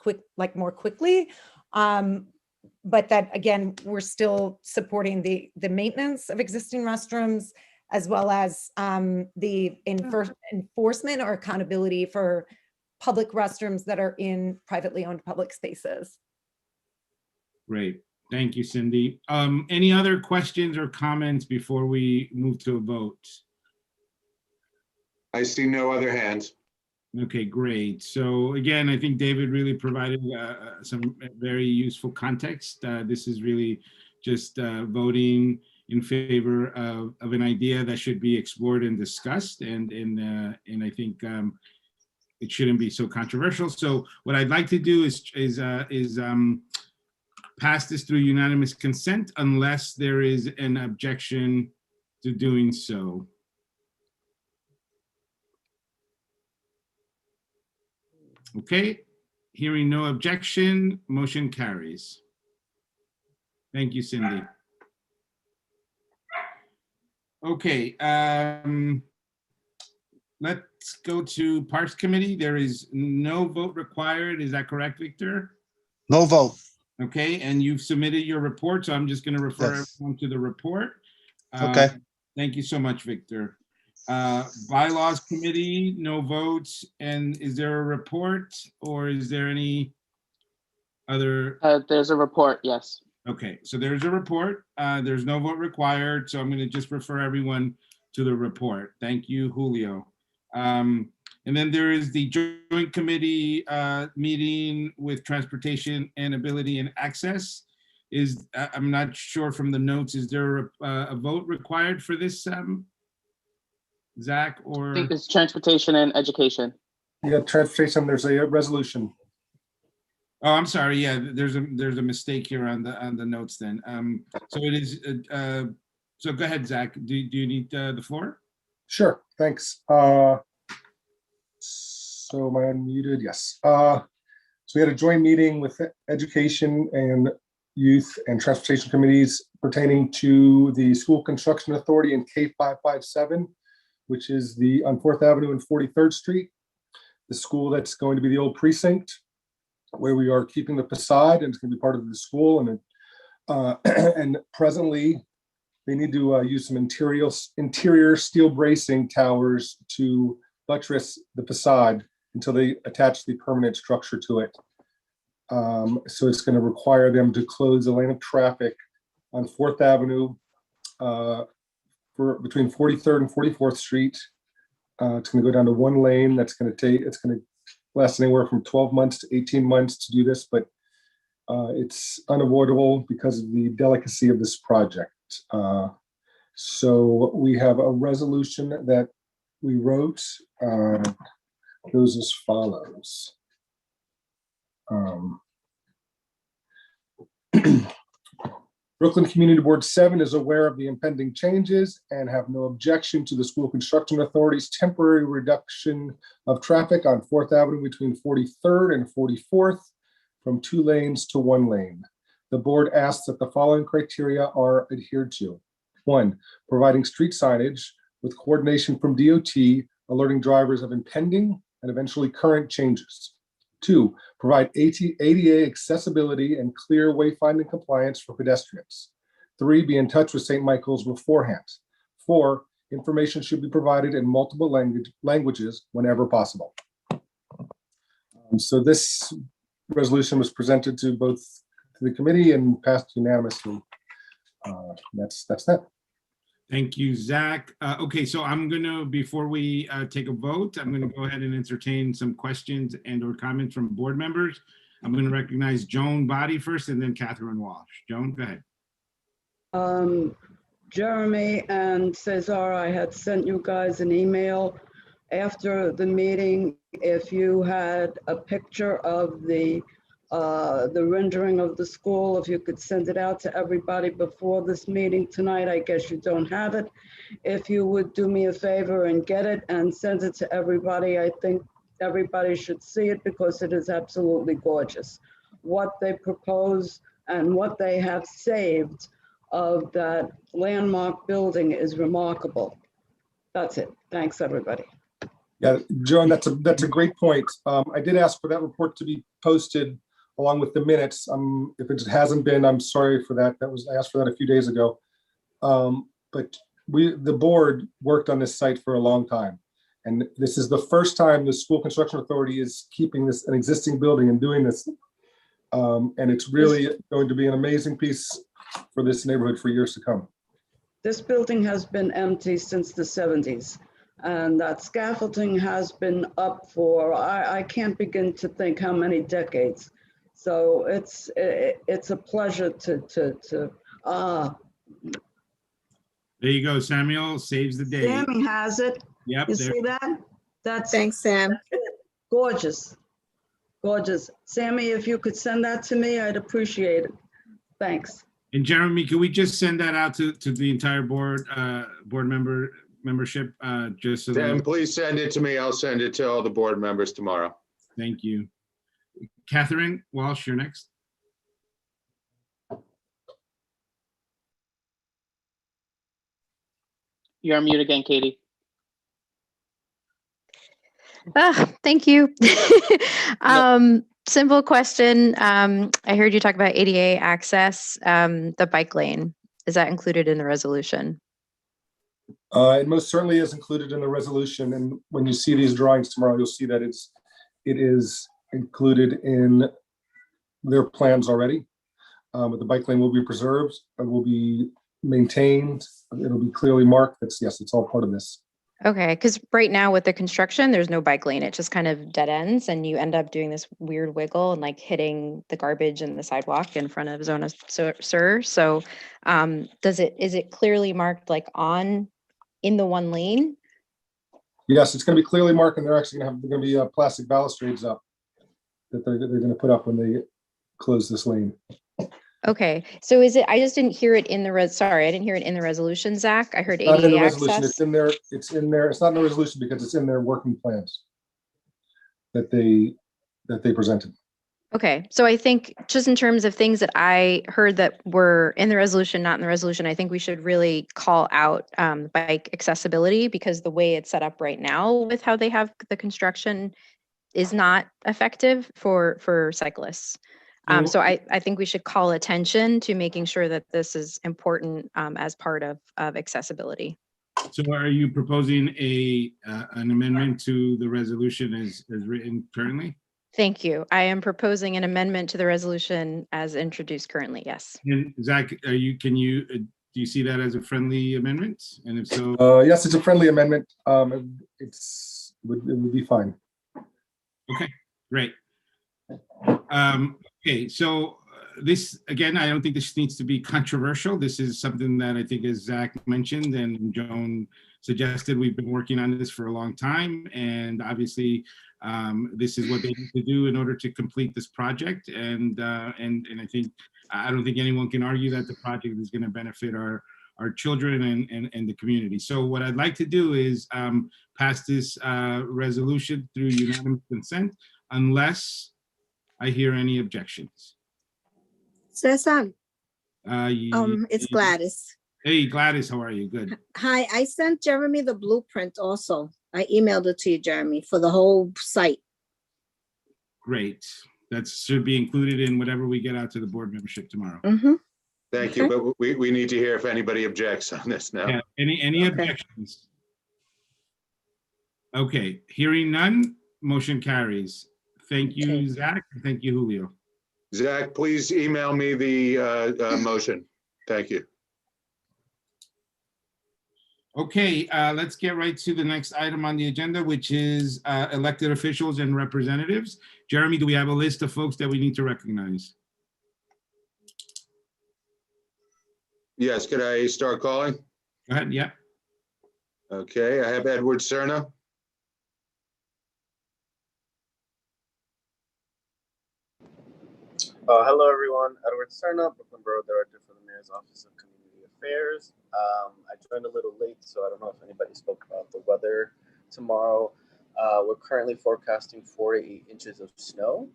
more quickly. But that, again, we're still supporting the maintenance of existing restrooms, as well as the enforcement or accountability for public restrooms that are in privately owned public spaces. Great. Thank you, Cindy. Any other questions or comments before we move to a vote? I see no other hands. Okay, great. So again, I think David really provided some very useful context. This is really just voting in favor of an idea that should be explored and discussed, and I think it shouldn't be so controversial. So what I'd like to do is pass this through unanimous consent unless there is an objection to doing so. Okay, hearing no objection, motion carries. Thank you, Cindy. Okay, let's go to Parks Committee. There is no vote required. Is that correct, Victor? No vote. Okay, and you've submitted your report, so I'm just going to refer Yes. everyone to the report. Okay. Thank you so much, Victor. Bylaws Committee, no votes. And is there a report or is there any other? There's a report, yes. Okay, so there's a report. There's no vote required, so I'm going to just refer everyone to the report. Thank you, Julio. And then there is the joint committee meeting with transportation and ability and access. I'm not sure from the notes, is there a vote required for this, Zach, I or? think it's transportation and education. Yeah, transportation, there's a resolution. Oh, I'm sorry. Yeah, there's a mistake here on the notes then. So it is, so go ahead, Zach. Do you need the floor? Sure, thanks. So am I unmuted? Yes. So we had a joint meeting with education and youth and transportation committees pertaining to the School Construction Authority in K557, which is on 4th Avenue and 43rd Street, the school that's going to be the old precinct, where we are keeping the facade, and it's going to be part of the school. And presently, they need to use some interior steel bracing towers to buttress the facade until they attach the permanent structure to it. So it's going to require them to close the lane of traffic on 4th Avenue for between 43rd and 44th Street. It's going to go down to one lane. It's going to last anywhere from 12 months to 18 months to do this, but it's unavoidable because of the delicacy of this project. So we have a resolution that we wrote, goes as follows. Brooklyn Community Board 7 is aware of the impending changes and have no objection to the School Construction Authority's temporary reduction of traffic on 4th Avenue between 43rd and 44th from 2 lanes to 1 lane. The board asks that the following criteria are adhered to. 1, providing street signage with coordination from DOT, alerting drivers of impending and eventually current changes. 2, provide ADA accessibility and clear wayfinding compliance for pedestrians. 3, be in touch with St. Michael's beforehand. 4, information should be provided in multiple languages whenever possible. So this resolution was presented to both the committee and passed unanimously. That's that. Thank you, Zach. Okay, so I'm gonna, before we take a vote, I'm gonna go ahead and entertain some questions and or comments from board members. I'm gonna recognize Joan Body first and then Catherine Walsh. Joan, go ahead. Jeremy and Cesar, I had sent you guys an email after the meeting. If you had a picture of the rendering of the school, if you could send it out to everybody before this meeting tonight. I guess you don't have it. If you would do me a favor and get it and send it to everybody, I think everybody should see it because it is absolutely gorgeous. What they propose and what they have saved of that landmark building is remarkable. That's it. Thanks, everybody. Yeah, Joan, that's a great point. I did ask for that report to be posted along with the minutes. If it hasn't been, I'm sorry for that. I asked for that a few days ago. But the board worked on this site for a long time. And this is the first time the School Construction Authority is keeping an existing building and doing this. And it's really going to be an amazing piece for this neighborhood for years to come. This building has been empty since the 70s. And that scaffolding has been up for, I can't begin to think how many decades. So it's a pleasure to There you go, Samuel saves the day. Sammy has it. Yep. You see that? Thanks, Sam. Gorgeous, gorgeous. Sammy, if you could send that to me, I'd appreciate it. Thanks. And Jeremy, can we just send that out to the entire board membership? Just so Then that, please send it to me. I'll send it to all the board members tomorrow. thank you. Catherine Walsh, you're next. You're on mute again, Katie. Thank you. Simple question. I heard you talk about ADA access, the bike lane. Is that included in the resolution? It most certainly is included in the resolution, and when you see these drawings tomorrow, you'll see that it is included in their plans already. But the bike lane will be preserved, and will be maintained. It'll be clearly marked. Yes, it's all part of this. Okay, because right now with the construction, there's no bike lane. It just kind of dead ends, and you end up doing this weird wiggle and like hitting the garbage and the sidewalk in front of Zona Sur. So, is it clearly marked like in the one lane? Yes, it's going to be clearly marked, and they're going to be plastic balustrades up that they're going to put up when they close this lane. Okay, so is it? I just didn't hear it in the Sorry, I didn't hear it in the resolution, Zach. I heard Not in ADA the resolution. access. It's in there. It's in there. It's not in the resolution because it's in their working plans that they presented. Okay, so I think just in terms of things that I heard that were in the resolution, not in the resolution, I think we should really call out bike accessibility, because the way it's set up right now with how they have the construction is not effective for cyclists. So I think we should call attention to making sure that this is important as part of accessibility. So are you proposing an amendment to the resolution as written currently? Thank you. I am proposing an amendment to the resolution as introduced currently, yes. And Zach, do you see that as a friendly amendment? And if so, yes, it's a friendly amendment. It would be fine. Okay, great. Okay, so this, again, I don't think this needs to be controversial. This is something that I think, as Zach mentioned and Joan suggested, we've been working on this for a long time. And obviously, this is what they need to do in order to complete this project. And I think, I don't think anyone can argue that the project is going to benefit our children and the community. So what I'd like to do is pass this resolution through unanimous consent, unless I hear any objections. Cesar, it's Gladys. Hey, Gladys, how are you? Good. Hi, I sent Jeremy the blueprint also. I emailed it to you, Jeremy, for the whole site. Great. That should be included in whatever we get out to the board membership tomorrow. Mm-hmm. Thank you, but we need to hear if anybody objects on this now. Yeah, any objections? Okay, hearing none, motion carries. Thank you, Zach. Thank you, Julio. Zach, please email me the motion. Thank you. Okay, let's get right to the next item on the agenda, which is elected officials and representatives. Jeremy, do we have a list of folks that we need to recognize? Yes, could I start calling? Go ahead, yeah. Okay, I have Edward Cerna. Hello, everyone. Edward Cerna, Brooklyn Borough Director for the Mayor's Office of Community Affairs. I joined a little late, so I don't know if anybody spoke about the weather tomorrow. We're currently forecasting 4 to 8 inches of snow.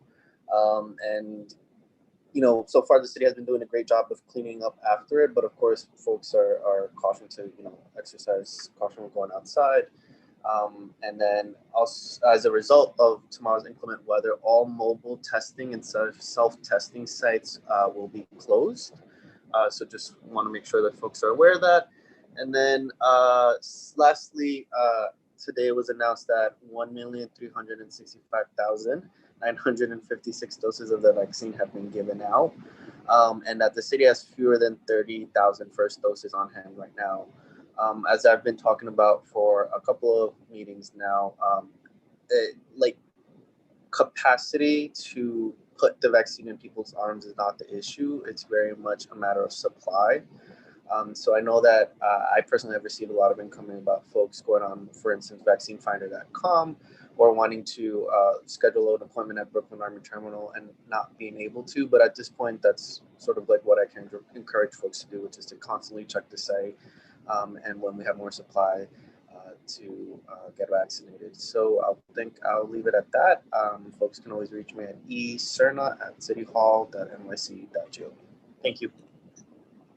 And, you know, so far the city has been doing a great job of cleaning up after it, but of course, folks are cautioned to, you know, exercise caution when going outside. And then also, as a result of tomorrow's inclement weather, all mobile testing and self-testing sites will be closed. So just want to make sure that folks are aware of that. And then lastly, today it was announced that 1,365,956 doses of the vaccine have been given out, and that the city has fewer than 30,000 first doses on hand right now. As I've been talking about for a couple of meetings now, like capacity to put the vaccine in people's arms is not the issue. It's very much a matter of supply. So I know that I personally have received a lot of incoming about folks going on, for instance, vaccinefinder.com, or wanting to schedule an appointment at Brooklyn Army Terminal and not being able to. But at this point, that's sort of like what I can encourage folks to do, which is to constantly check the site. And when we have more supply, to get vaccinated. So I think I'll leave it at that. Folks can always reach me at ecerna@cityhall.nyc.gov. Thank you.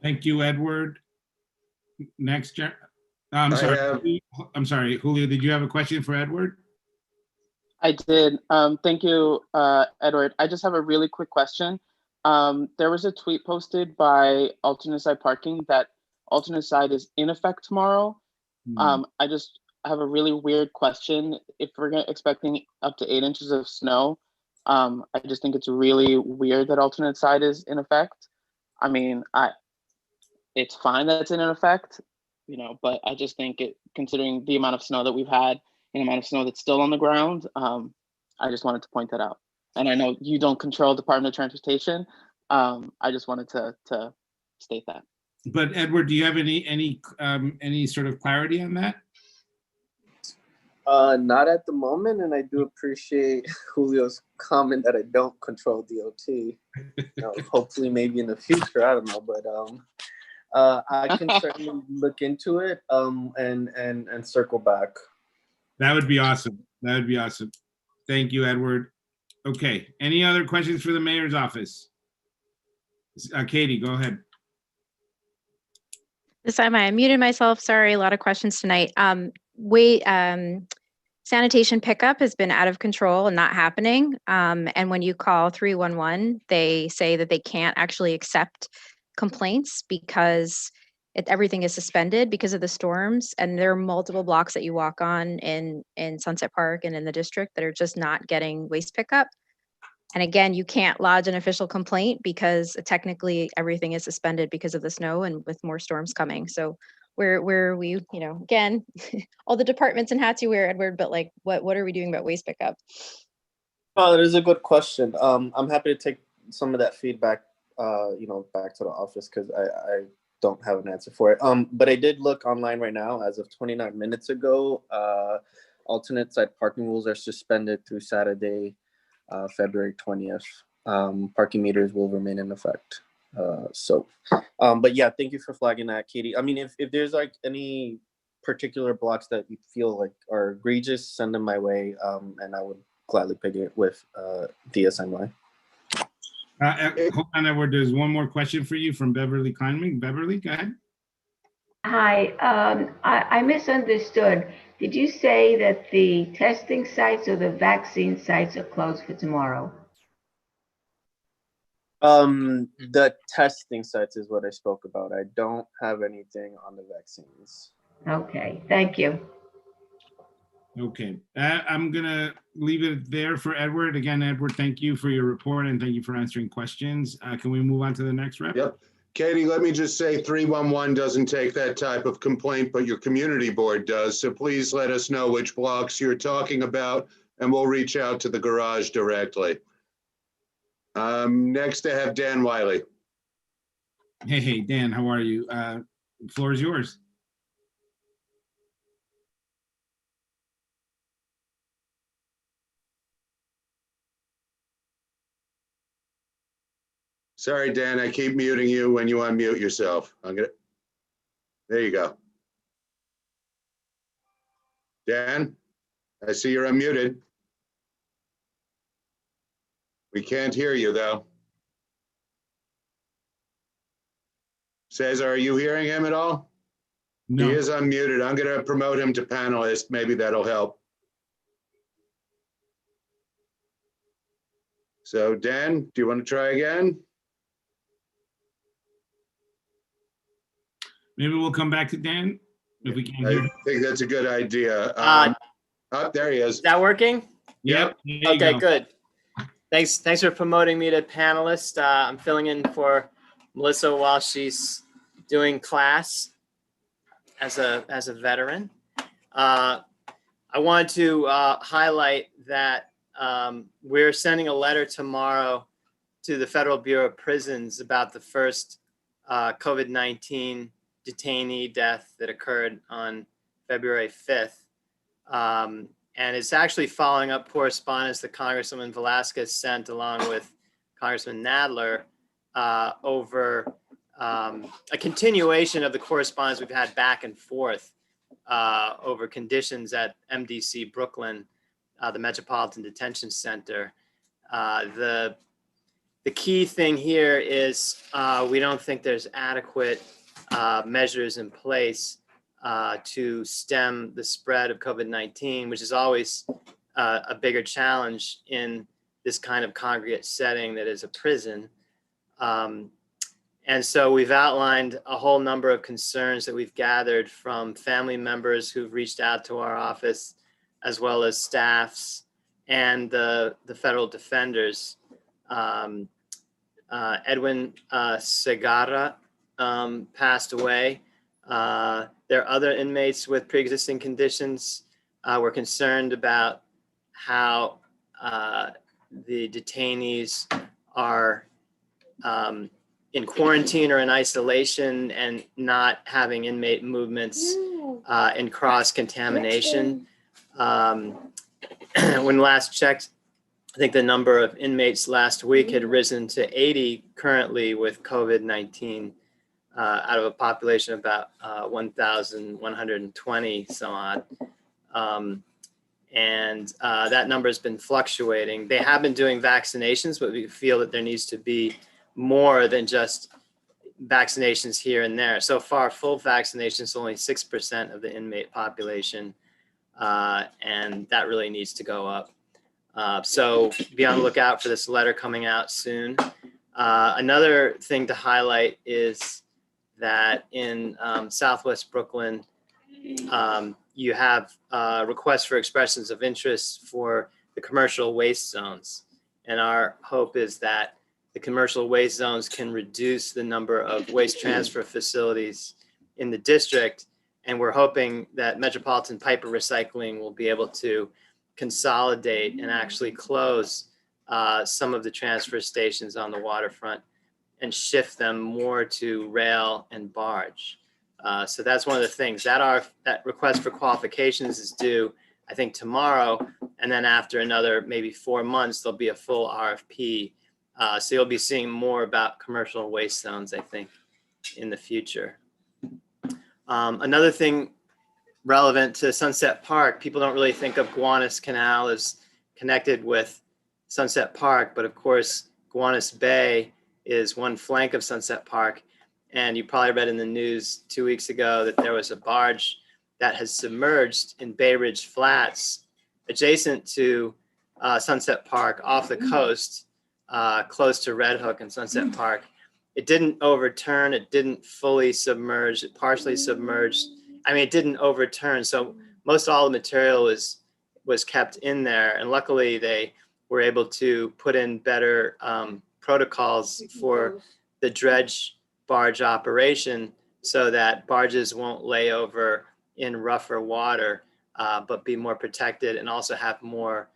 Thank you, Edward. Next, I'm I sorry. have- I'm sorry, Julio, did you have a question for Edward? I did. Thank you, Edward. I just have a really quick question. There was a tweet posted by alternate side parking that alternate side is in effect tomorrow. I just have a really weird question. If we're expecting up to 8 inches of snow, I just think it's really weird that alternate side is in effect. I mean, it's fine that it's in effect, but I just think considering the amount of snow that we've had and the amount of snow that's still on the ground, I just wanted to point that out. And I know you don't control Department of Transportation. I just wanted to state that. But Edward, do you have any sort of clarity on that? Not at the moment, and I do appreciate Julio's comment that I don't control DOT. Hopefully, maybe in the future, I don't know, but I can certainly look into it and circle back. That would be awesome. That would be awesome. Thank you, Edward. Okay, any other questions for the mayor's office? Katie, go ahead. This time I muted myself. Sorry, a lot of questions tonight. Sanitation pickup has been out of control and not happening. And when you call 311, they say that they can't actually accept complaints because everything is suspended because of the storms. And there are multiple blocks that you walk on in Sunset Park and in the district that are just not getting waste pickup. And again, you can't lodge an official complaint because technically everything is suspended because of the snow and with more storms coming. So where we, again, all the departments and hats you wear, Edward, but like, what are we doing about waste pickup? Oh, that is a good question. I'm happy to take some of that feedback, back to the office because I don't have an answer for it. But I did look online right now. As of 29 minutes ago, alternate side parking rules are suspended through Saturday, February 20th. Parking meters will remain in effect. But yeah, thank you for flagging that, Katie. I mean, if there's like any particular blocks that you feel like are egregious, send them my way, and I would gladly pick it with DSNY. Hold on, Edward. There's one more question for you from Beverly Kleinman. Beverly, go ahead. Hi, I misunderstood. Did you say that the testing sites or the vaccine sites are closed for tomorrow? The testing sites is what I spoke about. I don't have anything on the vaccines. Okay, thank you. Okay, I'm gonna leave it there for Edward. Again, Edward, thank you for your report and thank you for answering questions. Can we move on to the next rep? Yep. Katie, let me just say 311 doesn't take that type of complaint, but your community board does. So please let us know which blocks you're talking about and we'll reach out to the garage directly. Next I have Dan Wiley. Hey, Dan, how are you? The floor is yours. Sorry, Dan, I keep muting you when you unmute yourself. There you go. Dan, I see you're unmuted. We can't hear you though. Cesar, are you hearing him at all? No. He is unmuted. I'm going to promote him to panelist. Maybe that'll help. So Dan, do you want to try again? Maybe we'll come back to Dan if we can't hear. I think that's a good idea. There he is. Is that working? Yep. Okay, good. Thanks for promoting me to panelist. I'm filling in for Melissa while she's doing class as a veteran. I wanted to highlight that we're sending a letter tomorrow to the Federal Bureau of Prisons about the first COVID-19 detainee death that occurred on February 5th. And it's actually following up correspondence that Congresswoman Velasquez sent along with Congressman Nadler over a continuation of the correspondence we've had back and forth over conditions at MDC Brooklyn, the Metropolitan Detention Center. The key thing here is we don't think there's adequate measures in place to stem the spread of COVID-19, which is always a bigger challenge in this kind of congregate setting that is a prison. And so we've outlined a whole number of concerns that we've gathered from family members who've reached out to our office, as well as staffs and the federal defenders. Edwin Segarra passed away. There are other inmates with pre-existing conditions. We're concerned about how the detainees are in quarantine or in isolation and not having inmate movements and cross-contamination. When last checked, I think the number of inmates last week had risen to 80 currently with COVID-19 out of a population of about 1,120 some odd. That number has been fluctuating. They have been doing vaccinations, but we feel that there needs to be more than just vaccinations here and there. So far, full vaccinations is only 6% of the inmate population, and that really needs to go up. So be on the lookout for this letter coming out soon. Another thing to highlight is that in Southwest Brooklyn, you have requests for expressions of interest for the commercial waste zones. And our hope is that the commercial waste zones can reduce the number of waste transfer facilities in the district. And we're hoping that Metropolitan Piper Recycling will be able to consolidate and actually close some of the transfer stations on the waterfront and shift them more to rail and barge. So that's one of the things that request for qualifications is due, I think, tomorrow. And then after another maybe 4 months, there'll be a full RFP. So you'll be seeing more about commercial waste zones, I think, in the future. Another thing relevant to Sunset Park, people don't really think of Gowanus Canal as connected with Sunset Park, but of course, Gowanus Bay is one flank of Sunset Park. And you probably read in the news 2 weeks ago that there was a barge that has submerged in Bay Ridge Flats adjacent to Sunset Park off the coast, close to Red Hook and Sunset Park. It didn't overturn, it didn't fully submerge, it partially submerged. I mean, it didn't overturn. So most all the material was kept in there. And luckily they were able to put in better protocols for the dredge barge operation so that barges won't lay over in rougher water, but be more protected and also have more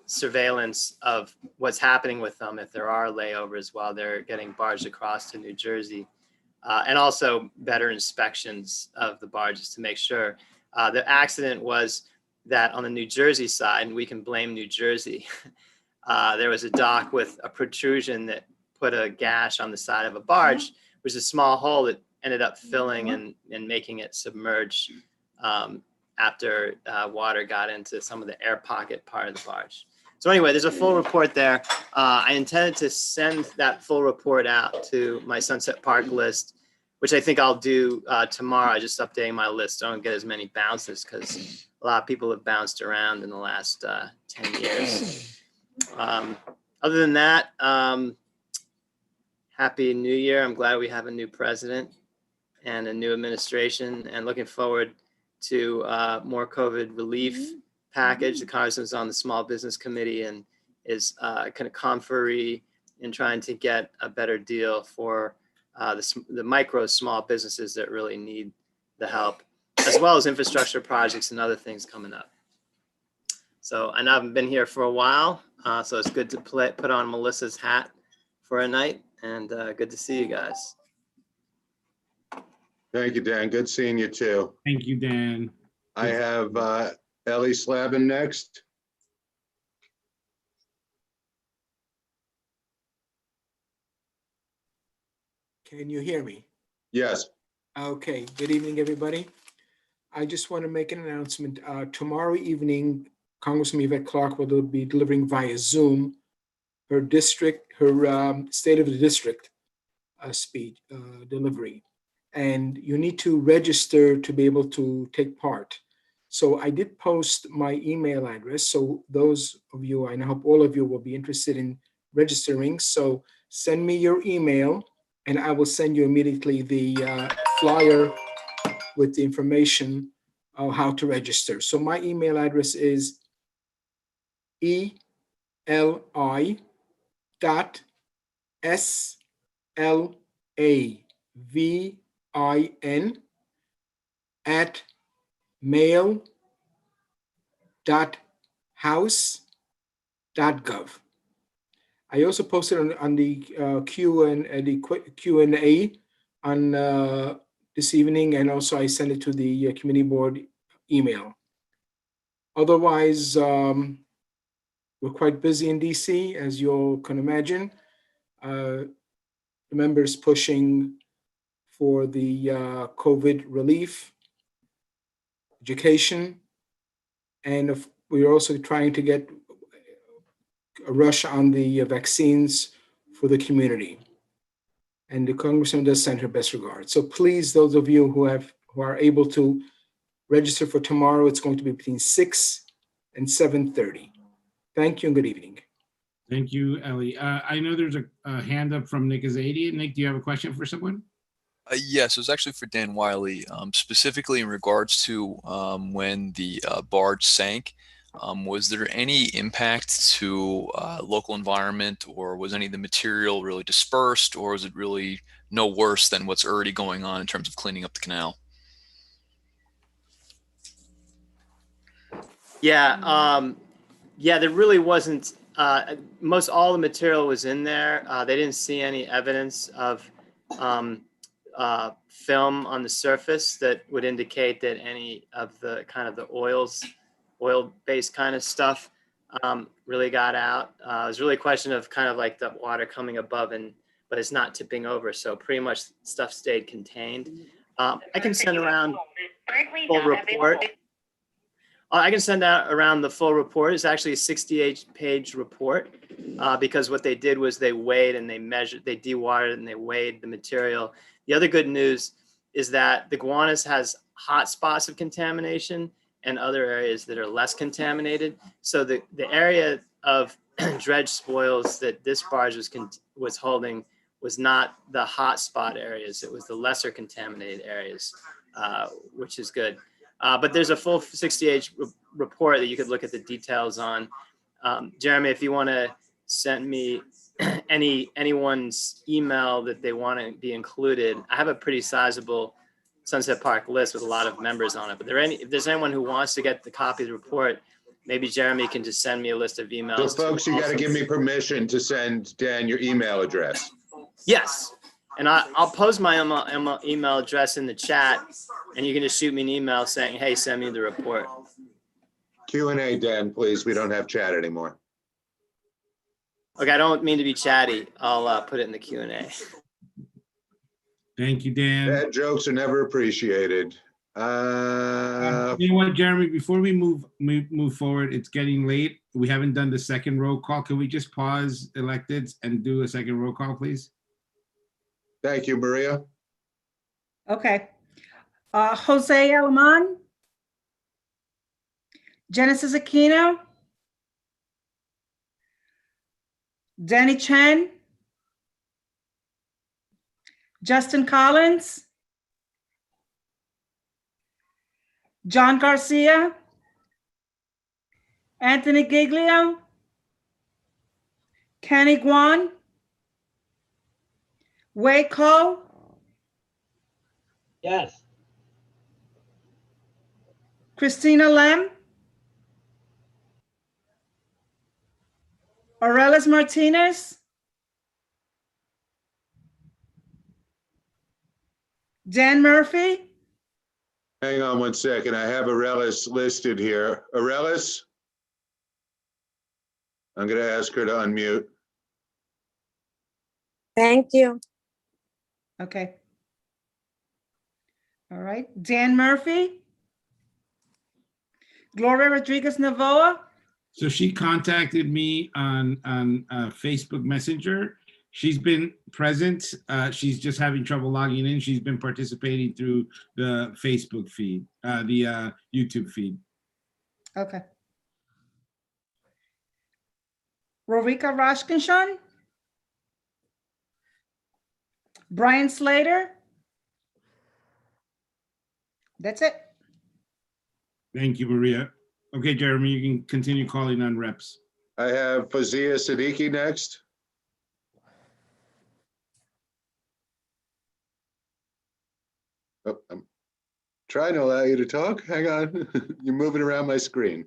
surveillance of what's happening with them if there are layovers while they're getting barged across to New Jersey. And also better inspections of the barges to make sure. The accident was that on the New Jersey side, and we can blame New Jersey, there was a dock with a protrusion that put a gash on the side of a barge, which is a small hole that ended up filling and making it submerge after water got into some of the air pocket part of the barge. So anyway, there's a full report there. I intended to send that full report out to my Sunset Park list, which I think I'll do tomorrow, just updating my list. I don't get as many bounces because a lot of people have bounced around in the last 10 years. Other than that, Happy New Year. I'm glad we have a new president and a new administration, and looking forward to more COVID relief package. The Congressman's on the Small Business Committee and is kind of comfort-y in trying to get a better deal for the micro small businesses that really need the help, as well as infrastructure projects and other things coming up. So I know I've been here for a while, so it's good to put on Melissa's hat for a night, and good to see you guys. Thank you, Dan. Good seeing you too. Thank you, Dan. I have Ellie Slavin next. Can you hear me? Yes. Okay, good evening, everybody. I just want to make an announcement. Tomorrow evening, Congresswoman Yvette Clarke will be delivering via Zoom her State of the District speech delivery. and you need to register to be able to take part. So I did post my email address. So those of you, and I hope all of you will be interested in registering. So send me your email and I will send you immediately the flyer with the information of how to register. So my email address is eli.slavin@mail.house.gov. I also posted on the Q&A on this evening, and also I sent it to the committee board email. Otherwise, we're quite busy in DC, as you all can imagine. The members pushing for the COVID relief, education, and we're also trying to get a rush on the vaccines for the community. And the Congressman does send her best regards. So please, those of you who are able to register for tomorrow, it's going to be between 6 and 7:30. Thank you and good evening. Thank you, Ellie. I know there's a hand up from Nick Azadi. Nick, do you have a question for someone? Yes, it was actually for Dan Wiley, specifically in regards to when the barge sank. Was there any impact to local environment, or was any of the material really dispersed, or is it really no worse than what's already going on in terms of cleaning up the canal? Yeah, there really wasn't. Most all the material was in there. They didn't see any evidence of film on the surface that would indicate that any of the kind of the oil-based kind of stuff really got out. It was really a question of kind of like the water coming above, but it's not tipping over. So pretty much stuff stayed contained. I can send around full report. I can send out around the full report. It's actually a 68-page report because what they did was they weighed and they measured, they dewatered and they weighed the material. The other good news is that the Gowanus has hot spots of contamination and other areas that are less contaminated. So the area of dredge spoils that this barge was holding was not the hot spot areas. It was the lesser contaminated areas, which is good. But there's a full 68 report that you could look at the details on. Jeremy, if you want to send me anyone's email that they want to be included, I have a pretty sizable Sunset Park list with a lot of members on it. But if there's anyone who wants to get the copy of the report, maybe Jeremy can just send me a list of emails. So folks, you got to give me permission to send Dan your email address. Yes. And I'll post my email address in the chat, and you can just shoot me an email saying, hey, send me the report. Q&A, Dan, please. We don't have chat anymore. Okay, I don't mean to be chatty. I'll put it in the Q&A. Thank you, Dan. Bad jokes are never appreciated. You know what, Jeremy, before we move forward, it's getting late. We haven't done the second roll call. Can we just pause electeds and do a second roll call, please? Thank you, Maria. Okay. Jose Alaman, Genesis Aquino, Danny Chen, Justin Collins, John Garcia, Anthony Giglio, Kenny Guan, Wei Ko. Yes. Christina Lem, Aurelis Martinez, Dan Murphy. Hang on one second. I have Aurelis listed here. Aurelis? I'm going to ask her to unmute. Thank you. Okay. All right. Dan Murphy. Gloria Rodriguez Navoa. So she contacted me on Facebook Messenger. She's been present. She's just having trouble logging in. She's been participating through the Facebook feed, the YouTube feed. Okay. Rorika Roshkinshon? Brian Slater? That's it. Thank you, Maria. Okay, Jeremy, you can continue calling on reps. I have Fazia Siddiqui next. Oh, I'm trying to allow you to talk. Hang on. You're moving around my screen.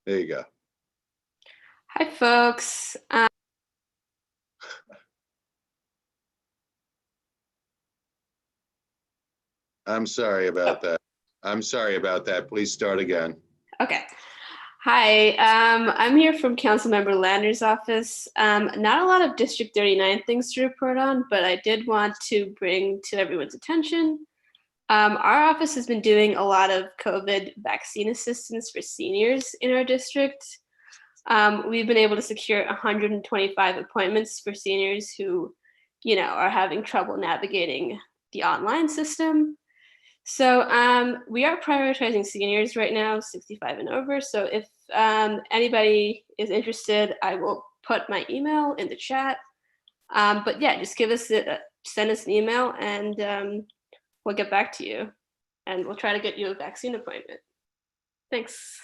There you go. Hi, folks. I'm sorry about that. I'm sorry about that. Please start again. Okay. Hi, I'm here from Councilmember Lander's office. Not a lot of District 39 things to report on, but I did want to bring to everyone's attention. Our office has been doing a lot of COVID vaccine assistance for seniors in our district. We've been able to secure 125 appointments for seniors who, are having trouble navigating the online system. So we are prioritizing seniors right now, 65 and over. So if anybody is interested, I will put my email in the chat. But yeah, just send us an email and we'll get back to you. And we'll try to get you a vaccine appointment. Thanks.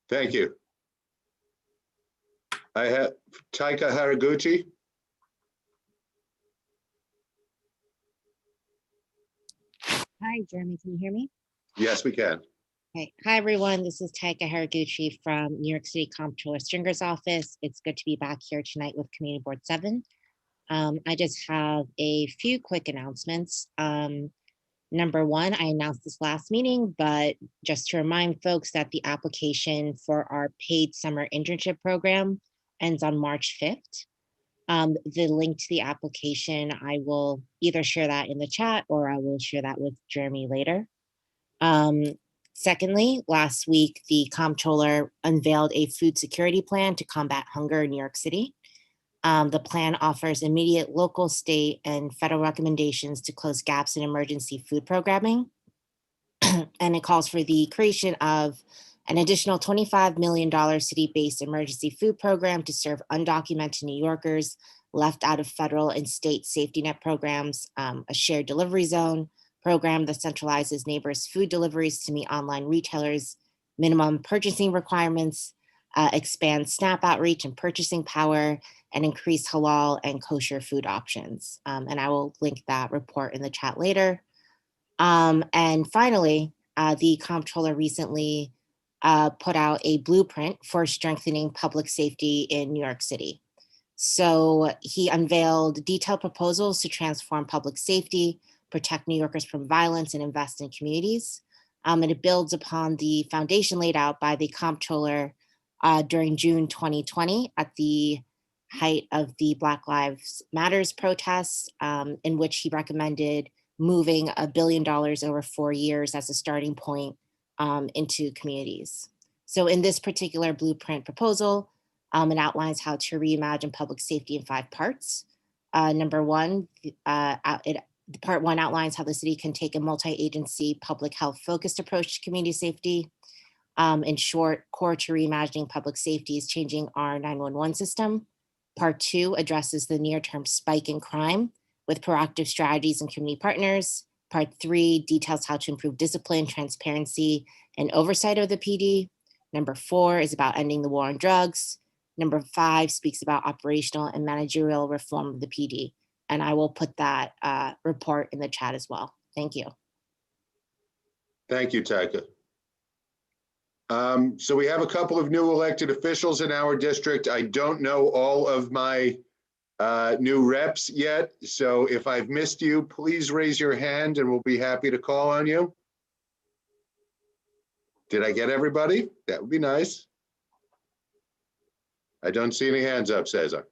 Thank you. I have Taika Haraguchi. Hi, Jeremy, can you hear me? Yes, we can. Okay. Hi, everyone. This is Taika Haraguchi from New York City Comptroller Stringer's office. It's good to be back here tonight with Community Board 7. I just have a few quick announcements. Number one, I announced this last meeting, but just to remind folks that the application for our paid summer internship program ends on March 5th. The link to the application, I will either share that in the chat or I will share that with Jeremy later. Secondly, last week, the comptroller unveiled a food security plan to combat hunger in New York City. The plan offers immediate local, state, and federal recommendations to close gaps in emergency food programming. And it calls for the creation of an additional $25 million city-based emergency food program to serve undocumented New Yorkers left out of federal and state safety net programs, a shared delivery zone program that centralizes neighbors' food deliveries to meet online retailers' minimum purchasing requirements, expand SNAP outreach and purchasing power, and increase halal and kosher food options. And I will link that report in the chat later. And finally, the comptroller recently put out a blueprint for strengthening public safety in New York City. So he unveiled detailed proposals to transform public safety, protect New Yorkers from violence, and invest in communities. And it builds upon the foundation laid out by the comptroller during June 2020 at the height of the Black Lives Matters protests, in which he recommended moving $1 billion over 4 years as a starting point into communities. So in this particular blueprint proposal, it outlines how to reimagine public safety in 5 parts. Number one, part 1 outlines how the city can take a multi-agency public health focused approach to community safety. In short, core to reimagining public safety is changing our 911 system. Part 2 addresses the near-term spike in crime with proactive strategies and community partners. Part 3 details how to improve discipline, transparency, and oversight of the PD. Number 4 is about ending the war on drugs. Number 5 speaks about operational and managerial reform of the PD. And I will put that report in the chat as well. Thank you. Thank you, Taika. So we have a couple of new elected officials in our district. I don't know all of my new reps yet. So if I've missed you, please raise your hand and we'll be happy to call on you. Did I get everybody? That would be nice. I don't see any hands up, Cesar.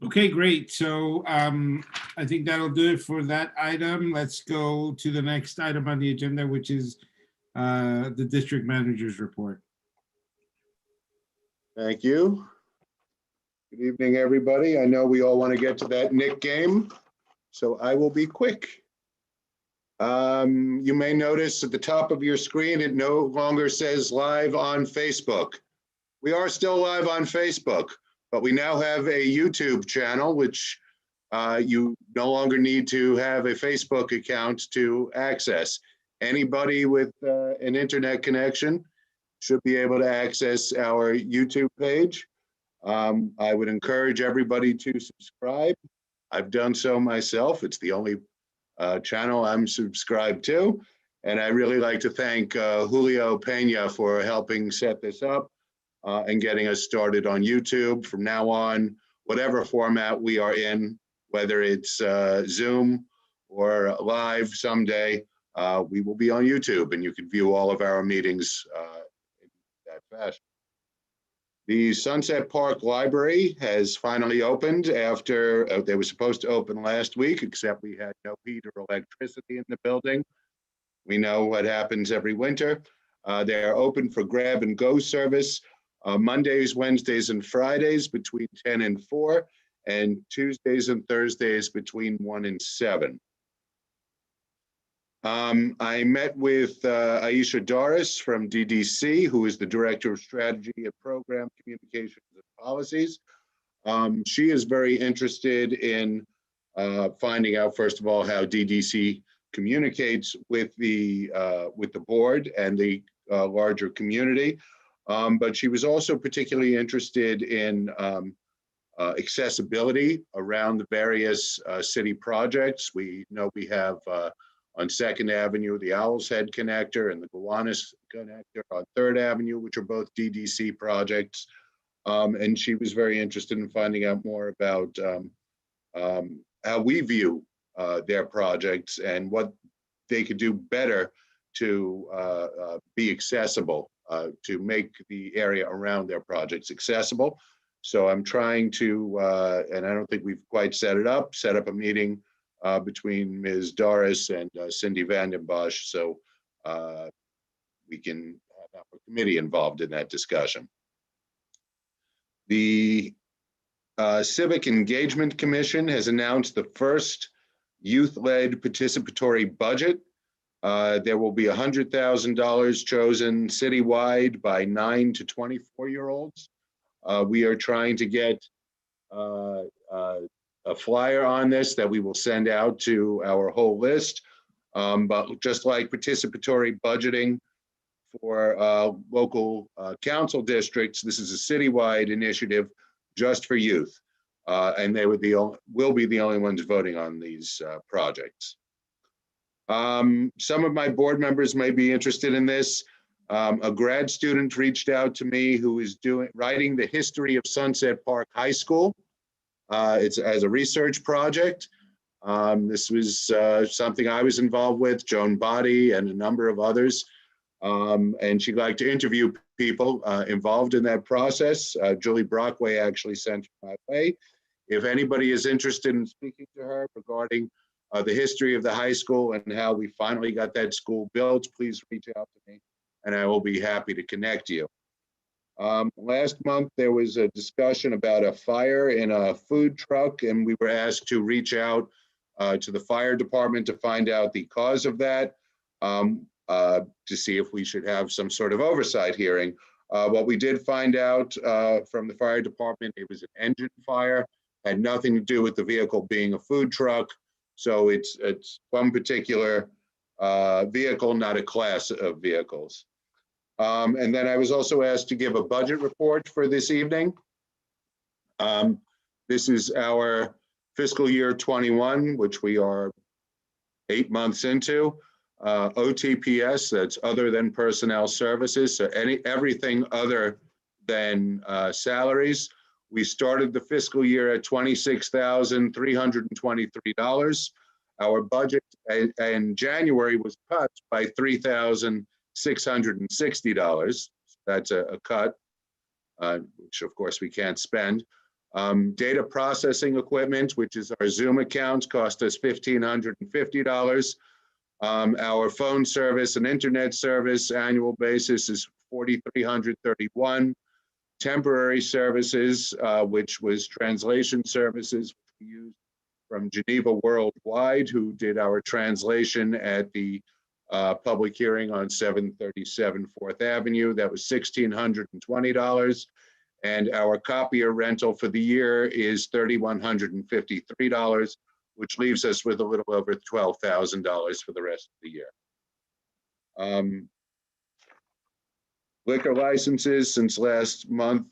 Okay, great. So I think that'll do it for that item. Let's go to the next item on the agenda, which is the district manager's report. Thank you. Good evening, everybody. I know we all want to get to that Knick game, so I will be quick. You may notice at the top of your screen, it no longer says live on Facebook. We are still live on Facebook, but we now have a YouTube channel, which you no longer need to have a Facebook account to access. Anybody with an internet connection should be able to access our YouTube page. I would encourage everybody to subscribe. I've done so myself. It's the only channel I'm subscribed to. And I really like to thank Julio Pena for helping set this up and getting us started on YouTube. From now on, whatever format we are in, whether it's Zoom or live someday, we will be on YouTube and you can view all of our meetings in that fashion. The Sunset Park Library has finally opened after they were supposed to open last week, except we had no heat or electricity in the building. We know what happens every winter. They are open for grab and go service Mondays, Wednesdays, and Fridays between 10 and 4, and Tuesdays and Thursdays between 1 and 7. I met with Aisha Doris from DDC, who is the Director of Strategy and Program Communications and Policies. She is very interested in finding out, first of all, how DDC communicates with the board and the larger community. But she was also particularly interested in accessibility around the various city projects. We know we have on 2nd Avenue, the Owl's Head Connector and the Gowanus Connector on 3rd Avenue, which are both DDC projects. And she was very interested in finding out more about how we view their projects and what they could do better to be accessible, to make the area around their projects accessible. So I'm trying to, and I don't think we've quite set up a meeting between Ms. Doris and Cindy Vanden Bosch, so we can have our committee involved in that discussion. The Civic Engagement Commission has announced the first youth-led participatory budget. There will be $100,000 chosen citywide by 9 to 24-year-olds. We are trying to get a flyer on this that we will send out to our whole list. But just like participatory budgeting for local council districts, this is a citywide initiative just for youth. And they will be the only ones voting on these projects. Some of my board members may be interested in this. A grad student reached out to me who is writing the history of Sunset Park High School. It's as a research project. This was something I was involved with, Joan Body and a number of others. And she'd like to interview people involved in that process. Julie Brockway actually sent her my way. If anybody is interested in speaking to her regarding the history of the high school and how we finally got that school built, please reach out to me and I will be happy to connect you. Last month, there was a discussion about a fire in a food truck, and we were asked to reach out to the fire department to find out the cause of that, to see if we should have some sort of oversight hearing. What we did find out from the fire department, it was an engine fire, had nothing to do with the vehicle being a food truck. So it's one particular vehicle, not a class of vehicles. And then I was also asked to give a budget report for this evening. This is our fiscal year 21, which we are 8 months into. OTPS, that's other than personnel services, so everything other than salaries. We started the fiscal year at $26,323. Our budget in January was cut by $3,660. That's a cut, which of course we can't spend. Data processing equipment, which is our Zoom accounts, cost us $1,550. Our phone service and internet service annual basis is $4,331. temporary services, which was translation services we used from Geneva Worldwide, who did our translation at the public hearing on 737 4th Avenue. That was $1,620. And our copier rental for the year is $3,153, which leaves us with a little over $12,000 for the rest of the year. Liquor licenses, since last month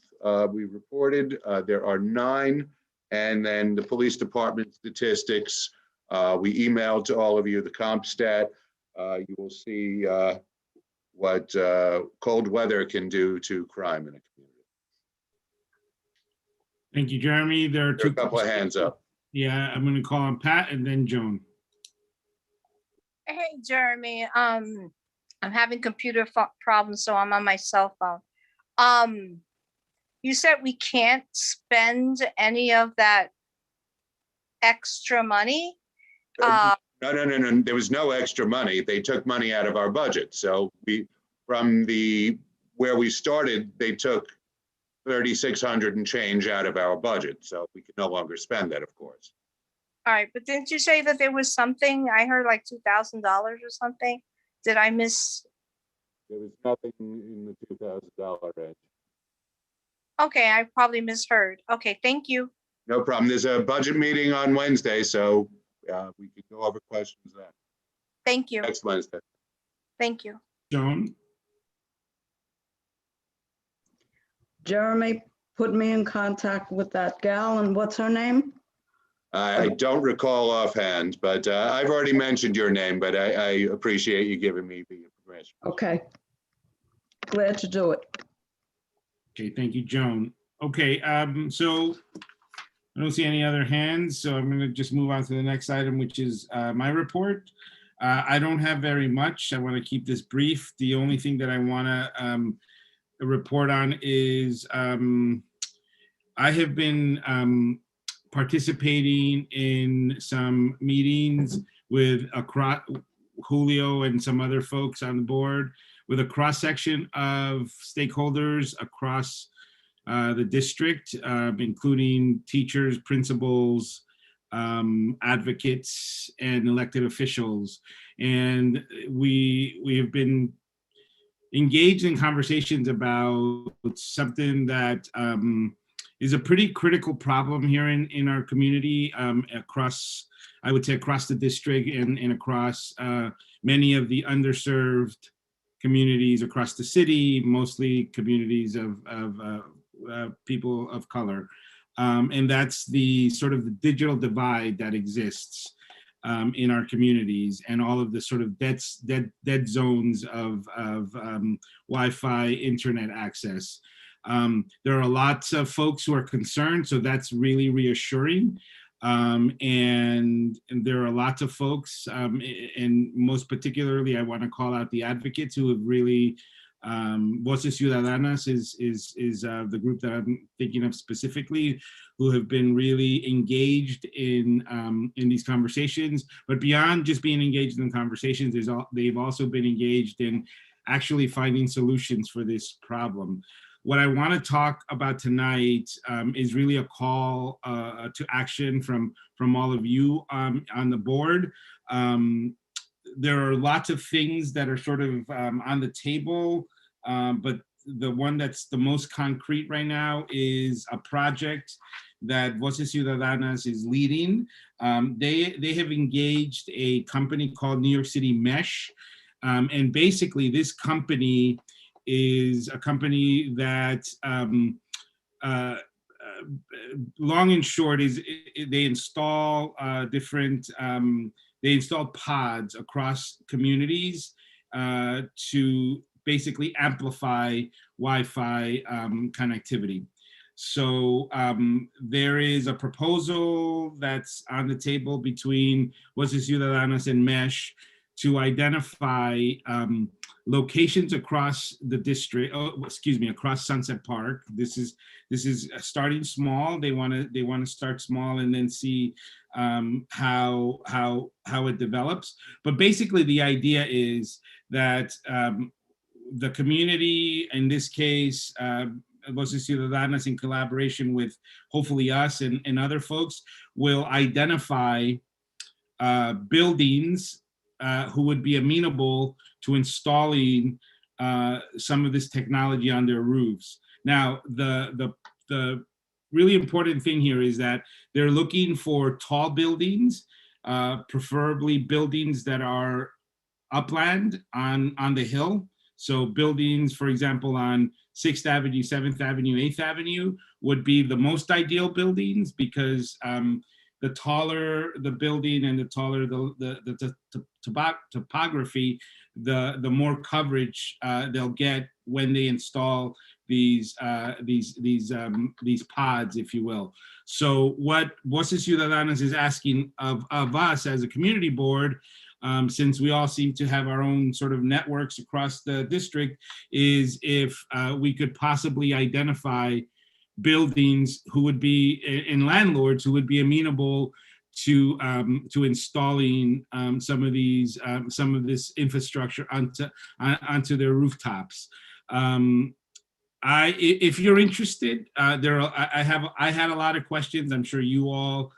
we reported, there are 9. And then the police department statistics, we emailed to all of you the CompStat. You will see what cold weather can do to crime in a community. Thank you, Jeremy. There are a couple of hands up. Yeah, I'm going to call on Pat and then Joan. Hey, Jeremy. I'm having computer problems, so I'm on my cell phone. You said we can't spend any of that extra money? No. There was no extra money. They took money out of our budget. So from where we started, they took 3,600 and change out of our budget. So we can no longer spend that, of course. All right, but didn't you say that there was something? I heard like $2,000 or something. Did I miss? There was nothing in the $2,000 range. Okay, I probably misheard. Okay, thank you. No problem. There's a budget meeting on Wednesday, so we can go over questions then. Thank you. Next Wednesday. Thank you. Joan? Jeremy put me in contact with that gal, and what's her name? I don't recall offhand, but I've already mentioned your name, but I appreciate you giving me the information. Okay. Glad to do it. Okay, thank you, Joan. Okay, so I don't see any other hands, so I'm going to just move on to the next item, which is my report. I don't have very much. I want to keep this brief. The only thing that I want to report on is I have been participating in some meetings with Julio and some other folks on the board with a cross-section of stakeholders across the district, including teachers, principals, advocates, and elected officials. And we have been engaged in conversations about something that is a pretty critical problem here in our community, across, I would say, across the district and across many of the underserved communities across the city, mostly communities of people of color. And that's the sort of the digital divide that exists in our communities, and all of the sort of dead zones of Wi-Fi internet access. There are lots of folks who are concerned, so that's really reassuring. And there are lots of folks, and most particularly, I want to call out the advocates who have really, Voces Ciudadanas is the group that I'm thinking of specifically, who have been really engaged in these conversations. But beyond just being engaged in conversations, they've also been engaged in actually finding solutions for this problem. What I want to talk about tonight is really a call to action from all of you on the board. There are lots of things that are sort of on the table, but the one that's the most concrete right now is a project that Voces Ciudadanas is leading. They have engaged a company called New York City Mesh, and basically this company is a company that, long and short, is they install they install pods across communities to basically amplify Wi-Fi connectivity. So there is a proposal that's on the table between Voces Ciudadanas and Mesh to identify locations across the district, across Sunset Park. This is starting small. They want to start small and then see how it develops. But basically, the idea is that the community, in this case, Voces Ciudadanas, in collaboration with hopefully us and other folks, will identify buildings who would be amenable to installing some of this technology on their roofs. Now, the really important thing here is that they're looking for tall buildings, preferably buildings that are upland on the hill. So buildings, for example, on 6th Avenue, 7th Avenue, 8th Avenue would be the most ideal buildings, because the taller the building and the taller the topography, the more coverage they'll get when they install these pods, if you will. So what Voces Ciudadanas is asking of us as a community board, since we all seem to have our own sort of networks across the district, is if we could possibly identify buildings who would be, and landlords who would be amenable to installing some of this infrastructure onto their rooftops. If you're interested, I had a lot of questions. I'm sure you all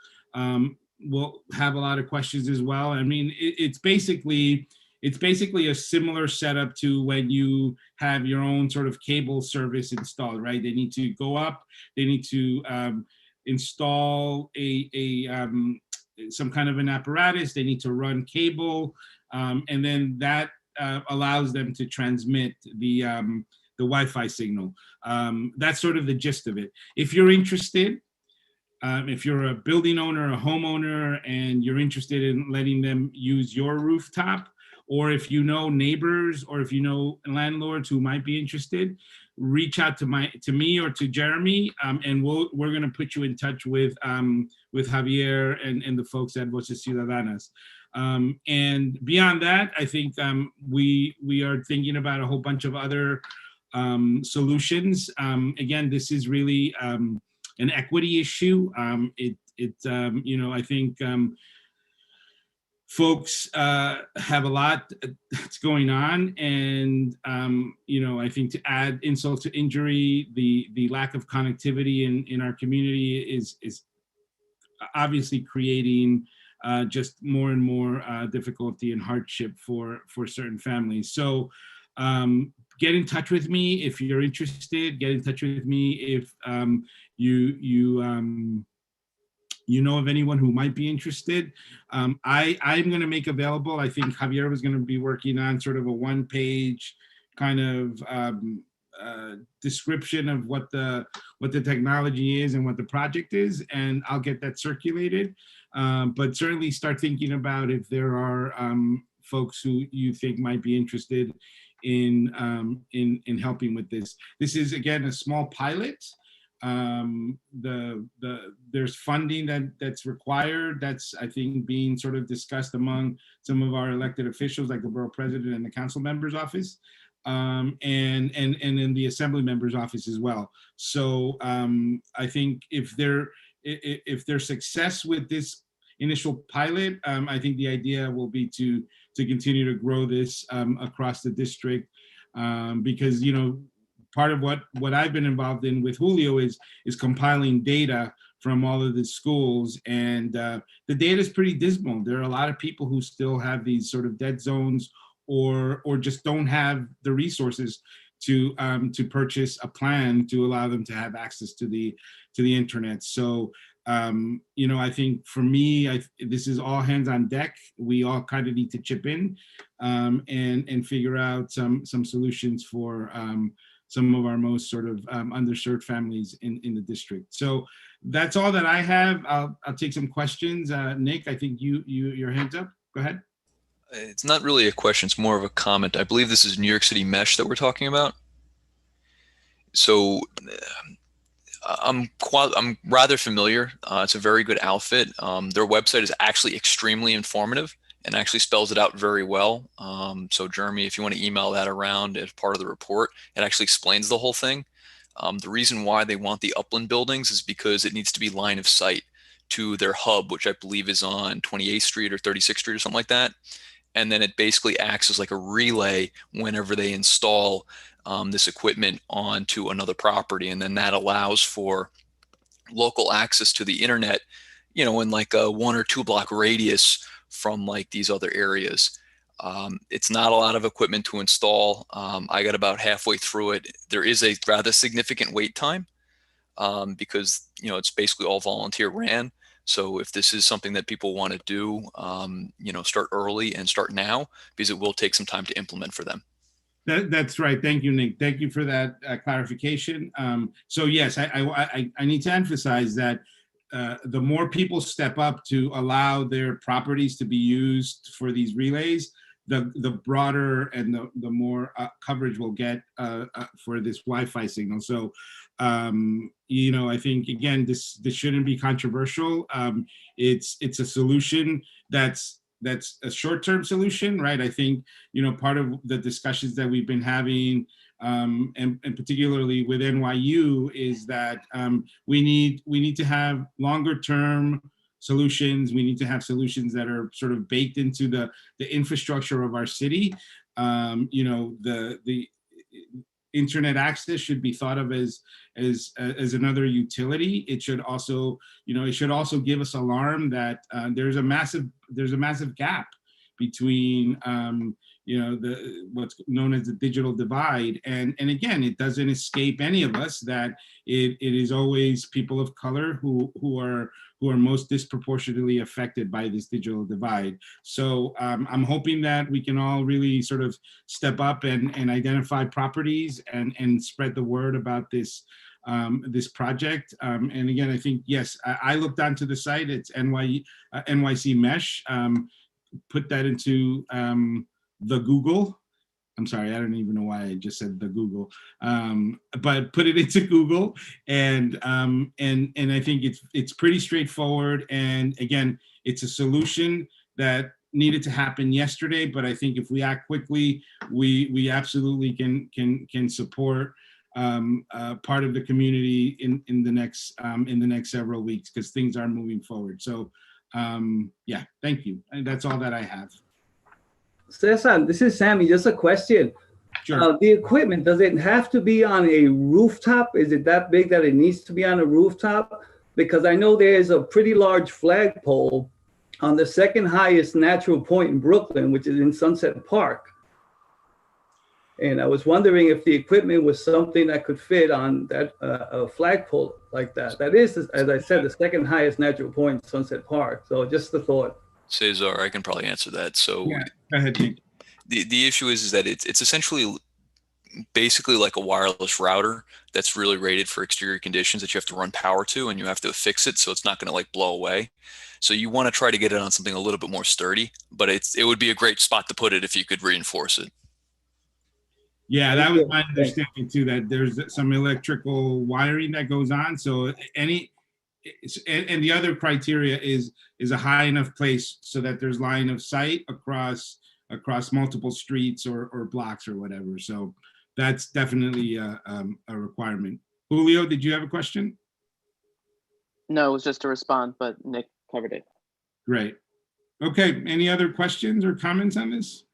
will have a lot of questions as well. I mean, it's basically a similar setup to when you have your own sort of cable service installed, right? They need to go up, they need to install some kind of an apparatus, they need to run cable, and then that allows them to transmit the Wi-Fi signal. That's sort of the gist of it. If you're interested, if you're a building owner, a homeowner, and you're interested in letting them use your rooftop, or if you know neighbors, or if you know landlords who might be interested, reach out to me or to Jeremy, and we're going to put you in touch with Javier and the folks at Voces Ciudadanas. And beyond that, I think we are thinking about a whole bunch of other solutions. Again, this is really an equity issue. I think folks have a lot that's going on, and I think to add insult to injury, the lack of connectivity in our community is obviously creating just more and more difficulty and hardship for certain families. So get in touch with me if you're interested. Get in touch with me if you know of anyone who might be interested. I'm going to make available, I think Javier was going to be working on sort of a one-page kind of description of what the technology is and what the project is, and I'll get that circulated. But certainly start thinking about if there are folks who you think might be interested in helping with this. This is, again, a small pilot. There's funding that's required, that's, I think, being sort of discussed among some of our elected officials, like the borough president and the council member's office, and in the assembly member's office as well. So I think if there's success with this initial pilot, I think the idea will be to continue to grow this across the district, because part of what I've been involved in with Julio is compiling data from all of the schools, and the data is pretty dismal. There are a lot of people who still have these sort of dead zones, or just don't have the resources to purchase a plan to allow them to have access to the internet. So I think for me, this is all hands on deck. We all kind of need to chip in and figure out some solutions for some of our most sort of underserved families in the district. So that's all that I have. I'll take some questions. Nick, I think your hand's up. Go ahead. It's not really a question, it's more of a comment. I believe this is New York City Mesh that we're talking about. So I'm rather familiar. It's a very good outfit. Their website is actually extremely informative and actually spells it out very well. So Jeremy, if you want to email that around as part of the report, it actually explains the whole thing. The reason why they want the upland buildings is because it needs to be line of sight to their hub, which I believe is on 28th Street or 36th Street or something like that. And then it basically acts as like a relay whenever they install this equipment onto another property. And then that allows for local access to the internet, you know, in like a 1 or 2 block radius from like these other areas. It's not a lot of equipment to install. I got about halfway through it. There is a rather significant wait time because, you know, it's basically all volunteer ran. So if this is something that people want to do, you know, start early and start now, because it will take some time to implement for them. That's right. Thank you, Nick. Thank you for that clarification. So yes, I need to emphasize that the more people step up to allow their properties to be used for these relays, the broader and the more coverage we'll get for this Wi-Fi signal. So, you know, I think again, this shouldn't be controversial. It's a solution that's a short-term solution, right? I think, you know, part of the discussions that we've been having, and particularly with NYU, is that we need to have longer-term solutions. We need to have solutions that are sort of baked into the infrastructure of our city. You know, the internet access should be thought of as another utility. It should also, you know, it should also give us alarm that there's a massive gap between you know, what's known as the digital divide, and again, it doesn't escape any of us that it is always people of color who are most disproportionately affected by this digital divide. So I'm hoping that we can all really sort of step up and identify properties and spread the word about this this project. And again, I think, yes, I looked onto the site. It's NYC Mesh. Put that into the Google. I'm sorry, I don't even know why I just said the Google, but put it into Google, and I think it's pretty straightforward. And again, it's a solution that needed to happen yesterday, but I think if we act quickly, we absolutely can support part of the community in the next several weeks, because things are moving forward. So yeah, thank you. And that's all that I have. Cesar, this is Sammy. Just a question. Sure. The equipment, does it have to be on a rooftop? Is it that big that it needs to be on a rooftop? Because I know there is a pretty large flagpole on the second highest natural point in Brooklyn, which is in Sunset Park. And I was wondering if the equipment was something that could fit on that a flagpole like that. That is, as I said, the second highest natural point in Sunset Park. So just the thought. Cesar, I can probably answer that. So yeah, go ahead, Nick. The issue is that it's essentially basically like a wireless router that's really rated for exterior conditions that you have to run power to, and you have to fix it so it's not going to like blow away. So you want to try to get it on something a little bit more sturdy, but it would be a great spot to put it if you could reinforce it. Yeah, that was my understanding too, that there's some electrical wiring that goes on. So and the other criteria is a high enough place so that there's line of sight across multiple streets or blocks or whatever. So that's definitely a requirement. Julio, did you have a question? No, it was just to respond, but Nick covered it. Great. Okay, any other questions or comments on this?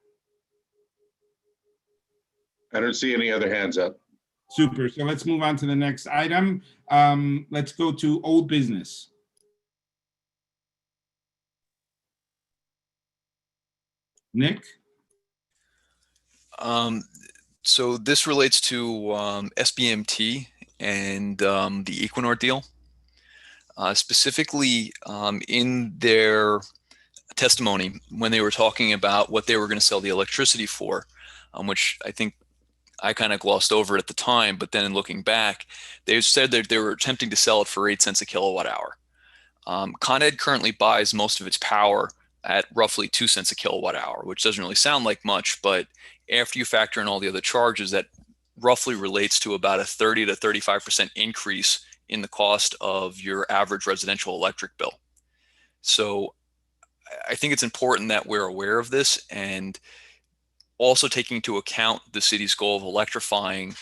I don't see any other hands up. Super. So let's move on to the next item. Let's go to old business. Nick? So this relates to SBMT and the Equinor deal. Specifically in their testimony, when they were talking about what they were going to sell the electricity for, which I think I kind of glossed over it at the time, but then in looking back, they said that they were attempting to sell it for 8 cents a kilowatt hour. Con Ed currently buys most of its power at roughly 2 cents a kilowatt hour, which doesn't really sound like much, but after you factor in all the other charges, that roughly relates to about a 30 to 35% increase in the cost of your average residential electric bill. So I think it's important that we're aware of this, and also taking into account the city's goal of electrifying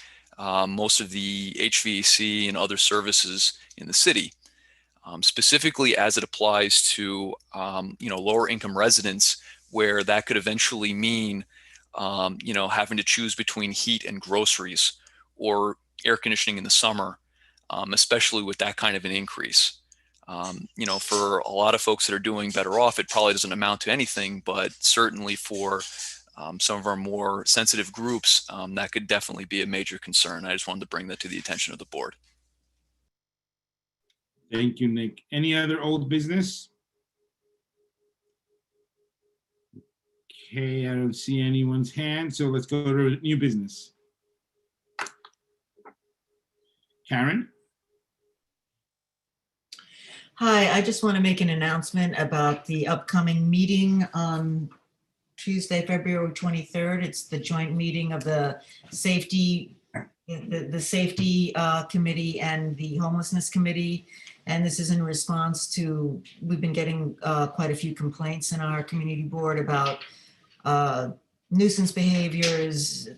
most of the HVAC and other services in the city, specifically as it applies to lower income residents, where that could eventually mean having to choose between heat and groceries or air conditioning in the summer, especially with that kind of an increase. For a lot of folks that are doing better off, it probably doesn't amount to anything, but certainly for some of our more sensitive groups, that could definitely be a major concern. I just wanted to bring that to the attention of the board. Thank you, Nick. Any other old business? Okay, I don't see anyone's hand, so let's go to new business. Karen? Hi, I just want to make an announcement about the upcoming meeting on Tuesday, February 23rd. It's the joint meeting of the safety committee and the homelessness committee. And this is in response to, we've been getting quite a few complaints in our community board about nuisance behaviors,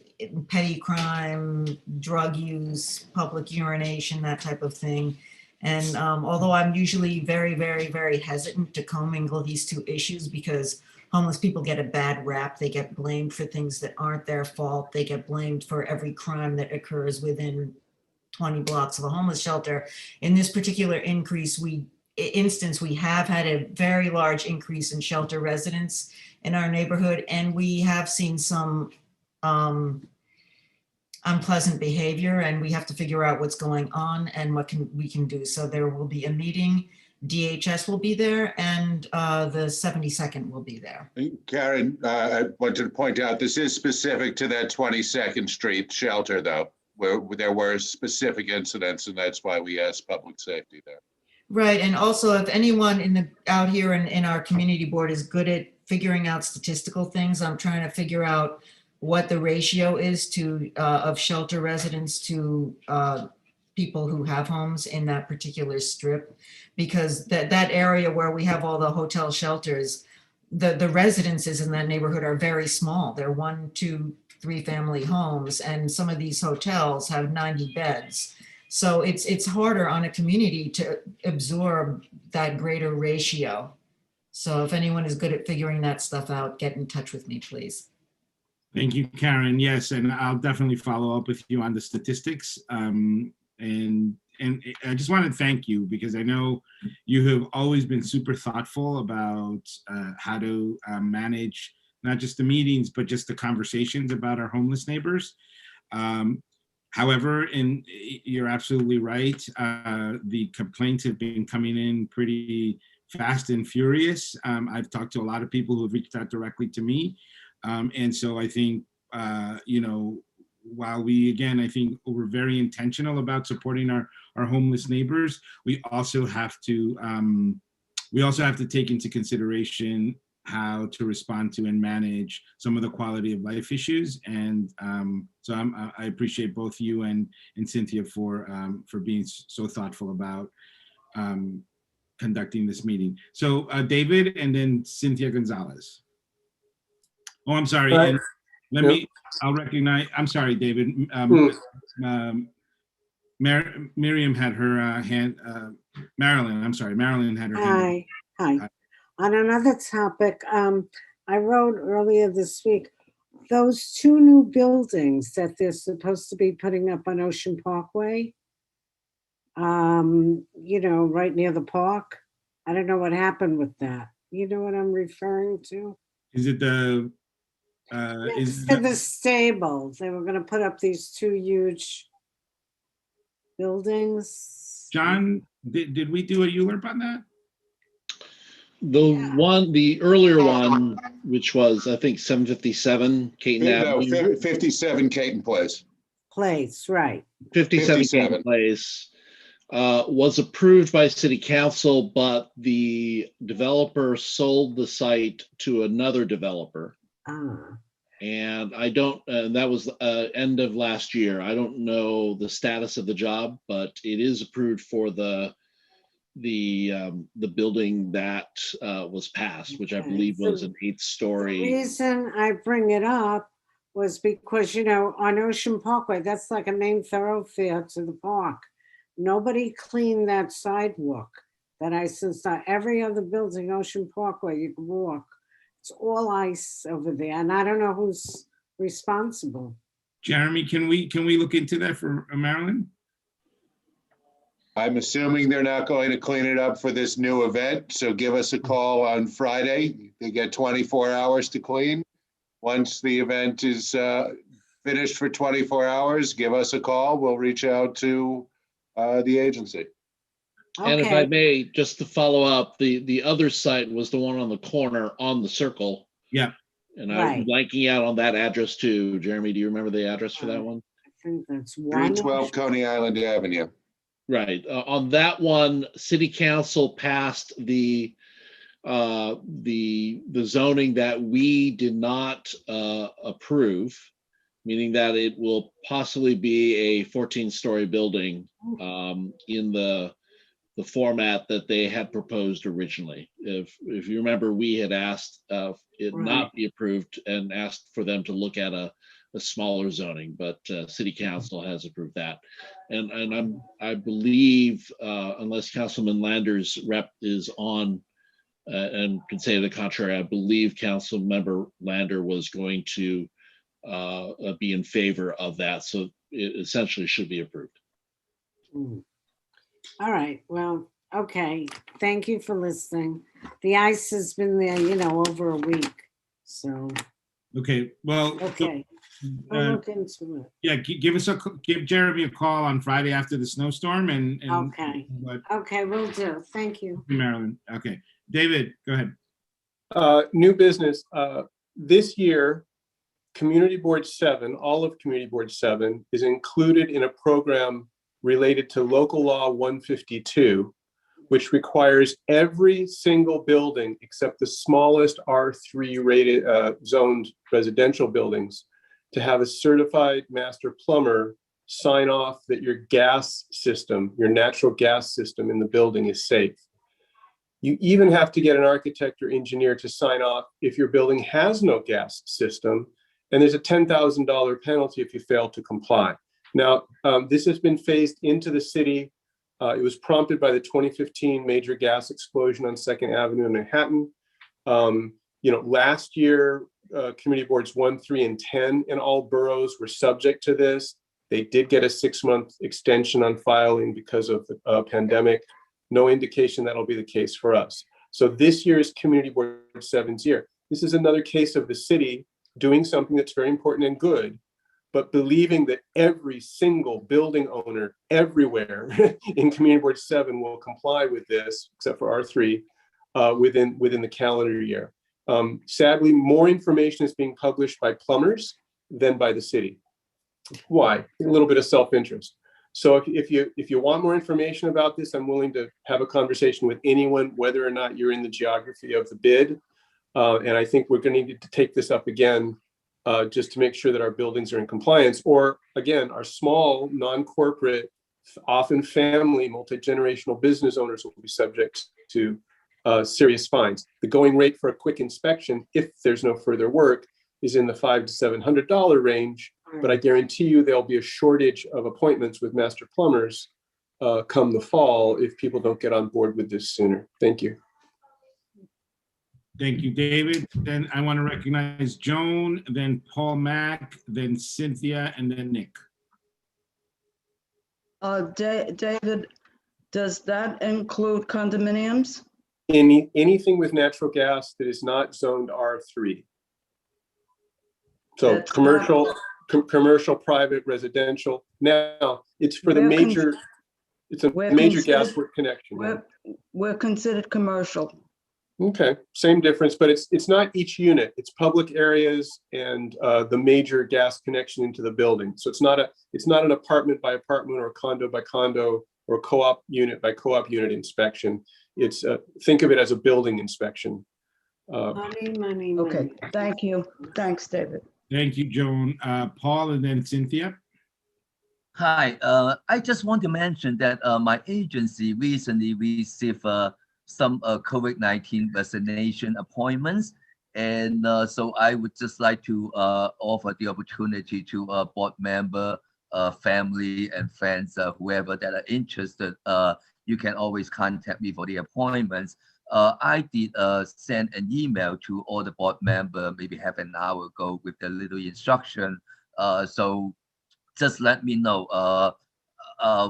petty crime, drug use, public urination, that type of thing. And although I'm usually very, very, very hesitant to commingle these two issues because homeless people get a bad rap, they get blamed for things that aren't their fault, they get blamed for every crime that occurs within 20 blocks of a homeless shelter. In this particular instance, we have had a very large increase in shelter residents in our neighborhood, and we have seen some unpleasant behavior, and we have to figure out what's going on and what we can do. So there will be a meeting. DHS will be there, and the 72nd will be there. Karen, I wanted to point out, this is specific to that 22nd Street shelter, though, where there were specific incidents, and that's why we asked public safety there. Right, and also if anyone out here in our community board is good at figuring out statistical things, I'm trying to figure out what the ratio is of shelter residents to people who have homes in that particular strip, because that area where we have all the hotel shelters, the residences in that neighborhood are very small. They're 1, 2, 3 family homes, and some of these hotels have 90 beds. So it's harder on a community to absorb that greater ratio. So if anyone is good at figuring that stuff out, get in touch with me, please. Thank you, Karen. Yes, and I'll definitely follow up with you on the statistics. And I just want to thank you because I know you have always been super thoughtful about how to manage not just the meetings, but just the conversations about our homeless neighbors. However, and you're absolutely right, the complaints have been coming in pretty fast and furious. I've talked to a lot of people who have reached out directly to me. And so I think, while I think we're very intentional about supporting our homeless neighbors, we also have to take into consideration how to respond to and manage some of the quality of life issues. And so I appreciate both you and Cynthia for being so thoughtful about conducting this meeting. So David and then Cynthia Gonzalez. Oh, I'm sorry. Right. And I'll recognize, I'm sorry, David. Miriam had her hand, Marilyn, I'm sorry, Marilyn had her hand. Hi. On another topic, I wrote earlier this week, those 2 new buildings that they're supposed to be putting up on Ocean Parkway, right near the park. I don't know what happened with that. You know what I'm referring to? Is it the the stables? They were going to put up these 2 huge buildings. John, did we do a ULURP on that? The earlier one, which was I think 757 Caton Avenue. 57 Caton Place. Right. 57 Caton Place was approved by City Council, but the developer sold the site to another developer. And that was end of last year. I don't know the status of the job, but it is approved for the building that was passed, which I believe was an 8-story. The reason I bring it up was because, on Ocean Parkway, that's like a main thoroughfare to the park. Nobody cleaned that sidewalk that I saw. Every other building, Ocean Parkway, you can walk. It's all ice over there. And I don't know who's responsible. Jeremy, can we look into that for Marilyn? I'm assuming they're not going to clean it up for this new event, so give us a call on Friday. They get 24 hours to clean. Once the event is finished for 24 hours, give us a call. We'll reach out to the agency. And if I may, just to follow up, the other site was the one on the corner on the circle. Yeah. And I'm blanking out on that address too. Jeremy, do you remember the address for that one? I think that's 312 Coney Island Avenue. Right. On that one, City Council passed the zoning that we did not approve, meaning that it will possibly be a 14-story building in the format that they had proposed originally. If you remember, we had asked it not be approved and asked for them to look at a smaller zoning, but City Council has approved that. And I believe, unless Councilman Lander's rep is on and can say the contrary, I believe Councilmember Lander was going to be in favor of that. So it essentially should be approved. All right, well, okay. Thank you for listening. The ice has been there, over a week, so. Okay, well. Okay, I'll look into it. Yeah, give Jeremy a call on Friday after the snowstorm and Okay. Okay, will do. Thank you. Marilyn. Okay, David, go ahead. New business. This year, Community Board 7, all of Community Board 7 is included in a program related to Local Law 152, which requires every single building except the smallest R3 rated zoned residential buildings to have a certified master plumber sign off that your gas system, your natural gas system in the building is safe. You even have to get an architect or engineer to sign off if your building has no gas system, and there's a $10,000 penalty if you fail to comply. Now, this has been phased into the city. It was prompted by the 2015 major gas explosion on 2nd Avenue in Manhattan. Last year, Community Boards 1, 3, and 10 in all boroughs were subject to this. They did get a 6-month extension on filing because of the pandemic. No indication that'll be the case for us. So this year is Community Board 7's year. This is another case of the city doing something that's very important and good, but believing that every single building owner everywhere in Community Board 7 will comply with this, except for R3, within the calendar year. Sadly, more information is being published by plumbers than by the city. Why? A little bit of self-interest. So if you want more information about this, I'm willing to have a conversation with anyone, whether or not you're in the geography of the bid. And I think we're going to need to take this up again just to make sure that our buildings are in compliance, or again, our small, non-corporate, often family, multi-generational business owners will be subject to serious fines. The going rate for a quick inspection, if there's no further work, is in the $500 to $700 range, but I guarantee you there'll be a shortage of appointments with master plumbers come the fall if people don't get on board with this sooner. Thank you. Thank you, David. Then I want to recognize Joan, then Paul Mack, then Cynthia, and then Nick. David, does that include condominiums? Anything with natural gas that is not zoned R3. So That's commercial, commercial, private, residential. Now it's for the major. It's a major gas work connection. We're considered commercial. Okay, same difference, but it's not each unit. It's public areas and the major gas connection into the building. So it's not an apartment by apartment or condo by condo or co-op unit by co-op unit inspection. It's think of it as a building inspection. Money. Okay, thank you. Thanks, David. Thank you, Joan. Paul, and then Cynthia. Hi, I just want to mention that my agency recently received some COVID-19 vaccination appointments. And so I would just like to offer the opportunity to a board member, family and friends, whoever that are interested. You can always contact me for the appointments. I did send an email to all the board members maybe half an hour ago with the little instruction. So just let me know.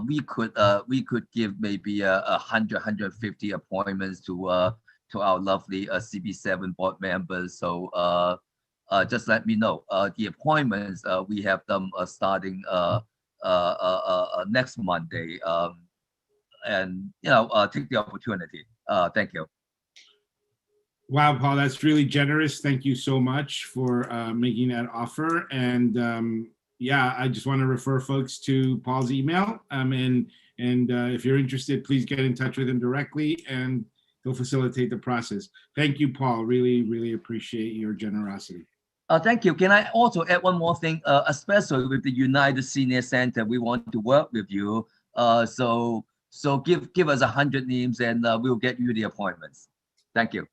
We could give maybe 150 appointments to our lovely CB7 board members. So just let me know. The appointments we have them starting next Monday. And take the opportunity. Thank you. Wow, Paul, that's really generous. Thank you so much for making that offer. And yeah, I just want to refer folks to Paul's email. And if you're interested, please get in touch with him directly and he'll facilitate the process. Thank you, Paul. Really, really appreciate your generosity. Thank you. Can I also add one more thing? Especially with the United Senior Center, we want to work with you. So give us 100 names and we'll get you the appointments. Thank you.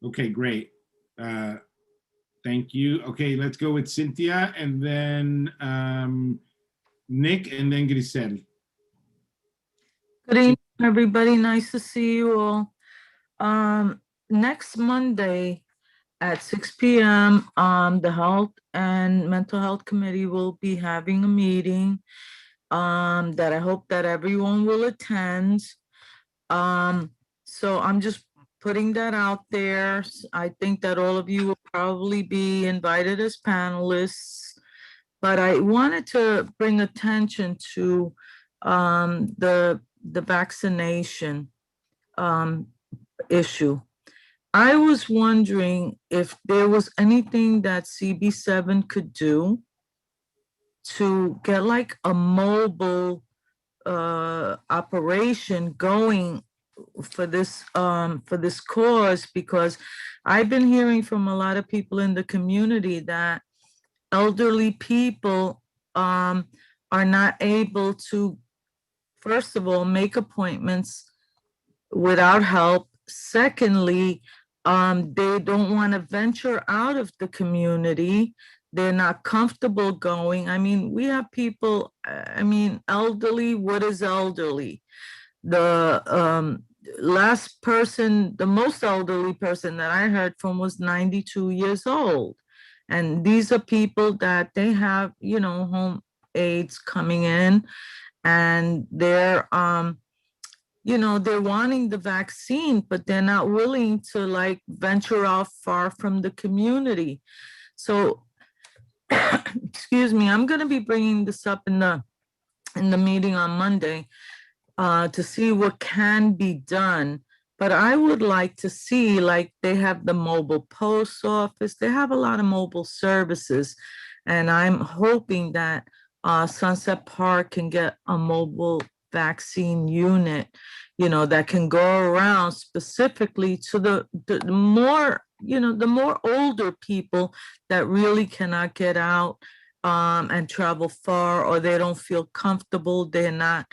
Okay, great. Thank you. Okay, let's go with Cynthia and then Nick and then Grisel. Good evening, everybody. Nice to see you all. Next Monday at 6 p.m., the Health and Mental Health Committee will be having a meeting that I hope that everyone will attend. So I'm just putting that out there. I think that all of you will probably be invited as panelists, but I wanted to bring attention to the vaccination issue. I was wondering if there was anything that CB7 could do to get like a mobile operation going for this cause, because I've been hearing from a lot of people in the community that elderly people are not able to, first of all, make appointments without help. Secondly, they don't want to venture out of the community. They're not comfortable going. I mean, we have people, elderly, what is elderly? The last person, the most elderly person that I heard from was 92 years old. And these are people that they have, home aides coming in and they're, they're wanting the vaccine, but they're not willing to like venture out far from the community. So, excuse me, I'm going to be bringing this up in the meeting on Monday to see what can be done. But I would like to see, like, they have the mobile post office, they have a lot of mobile services. And I'm hoping that Sunset Park can get a mobile vaccine unit, that can go around specifically to the more, the more older people that really cannot get out and travel far, or they don't feel comfortable, they're not,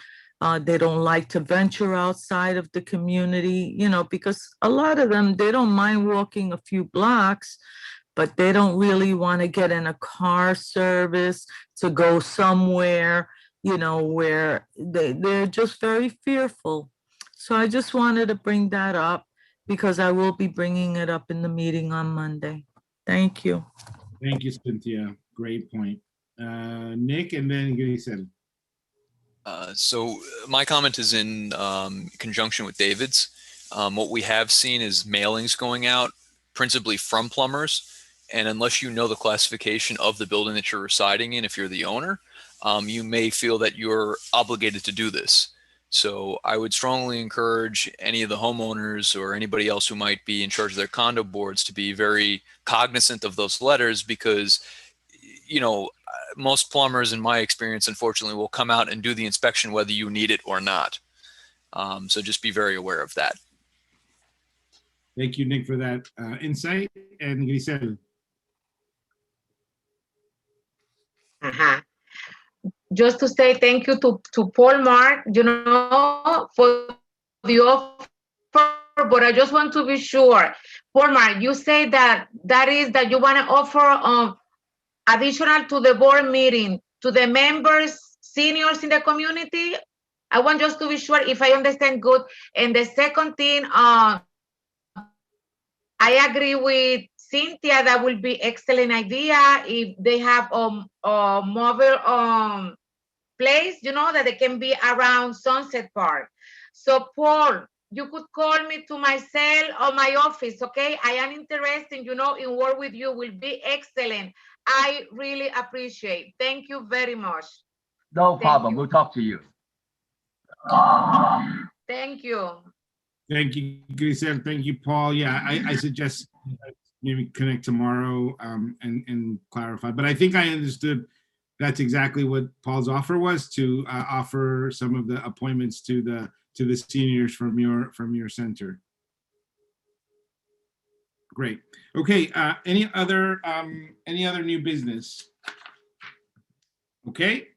they don't like to venture outside of the community, because a lot of them, they don't mind walking a few blocks, but they don't really want to get in a car service to go somewhere, where they're just very fearful. So I just wanted to bring that up because I will be bringing it up in the meeting on Monday. Thank you. Thank you, Cynthia. Great point. Nick and then Grisel. So my comment is in conjunction with David's. What we have seen is mailings going out principally from plumbers. And unless you know the classification of the building that you're residing in, if you're the owner, you may feel that you're obligated to do this. So I would strongly encourage any of the homeowners or anybody else who might be in charge of their condo boards to be very cognizant of those letters, because, most plumbers, in my experience, unfortunately, will come out and do the inspection whether you need it or not. So just be very aware of that. Thank you, Nick, for that insight. And Grisel. Just to say thank you to Paul Mark, for the offer, but I just want to be sure. Paul Mark, you say that you want to offer additional to the board meeting to the members, seniors in the community, I want just to be sure if I understand good. And the second thing, I agree with Cynthia, that will be excellent idea if they have a mobile place, that they can be around Sunset Park. So Paul, you could call me to my cell or my office, okay? I am interested, in work with you. Will be excellent. I really appreciate. Thank you very much. No problem. We'll talk to you. Thank you. Thank you, Grisel. Thank you, Paul. Yeah, I suggest maybe connect tomorrow and clarify. But I think I understood that's exactly what Paul's offer was, to offer some of the appointments to the seniors from your center. Great. Okay. Any other new business? Okay.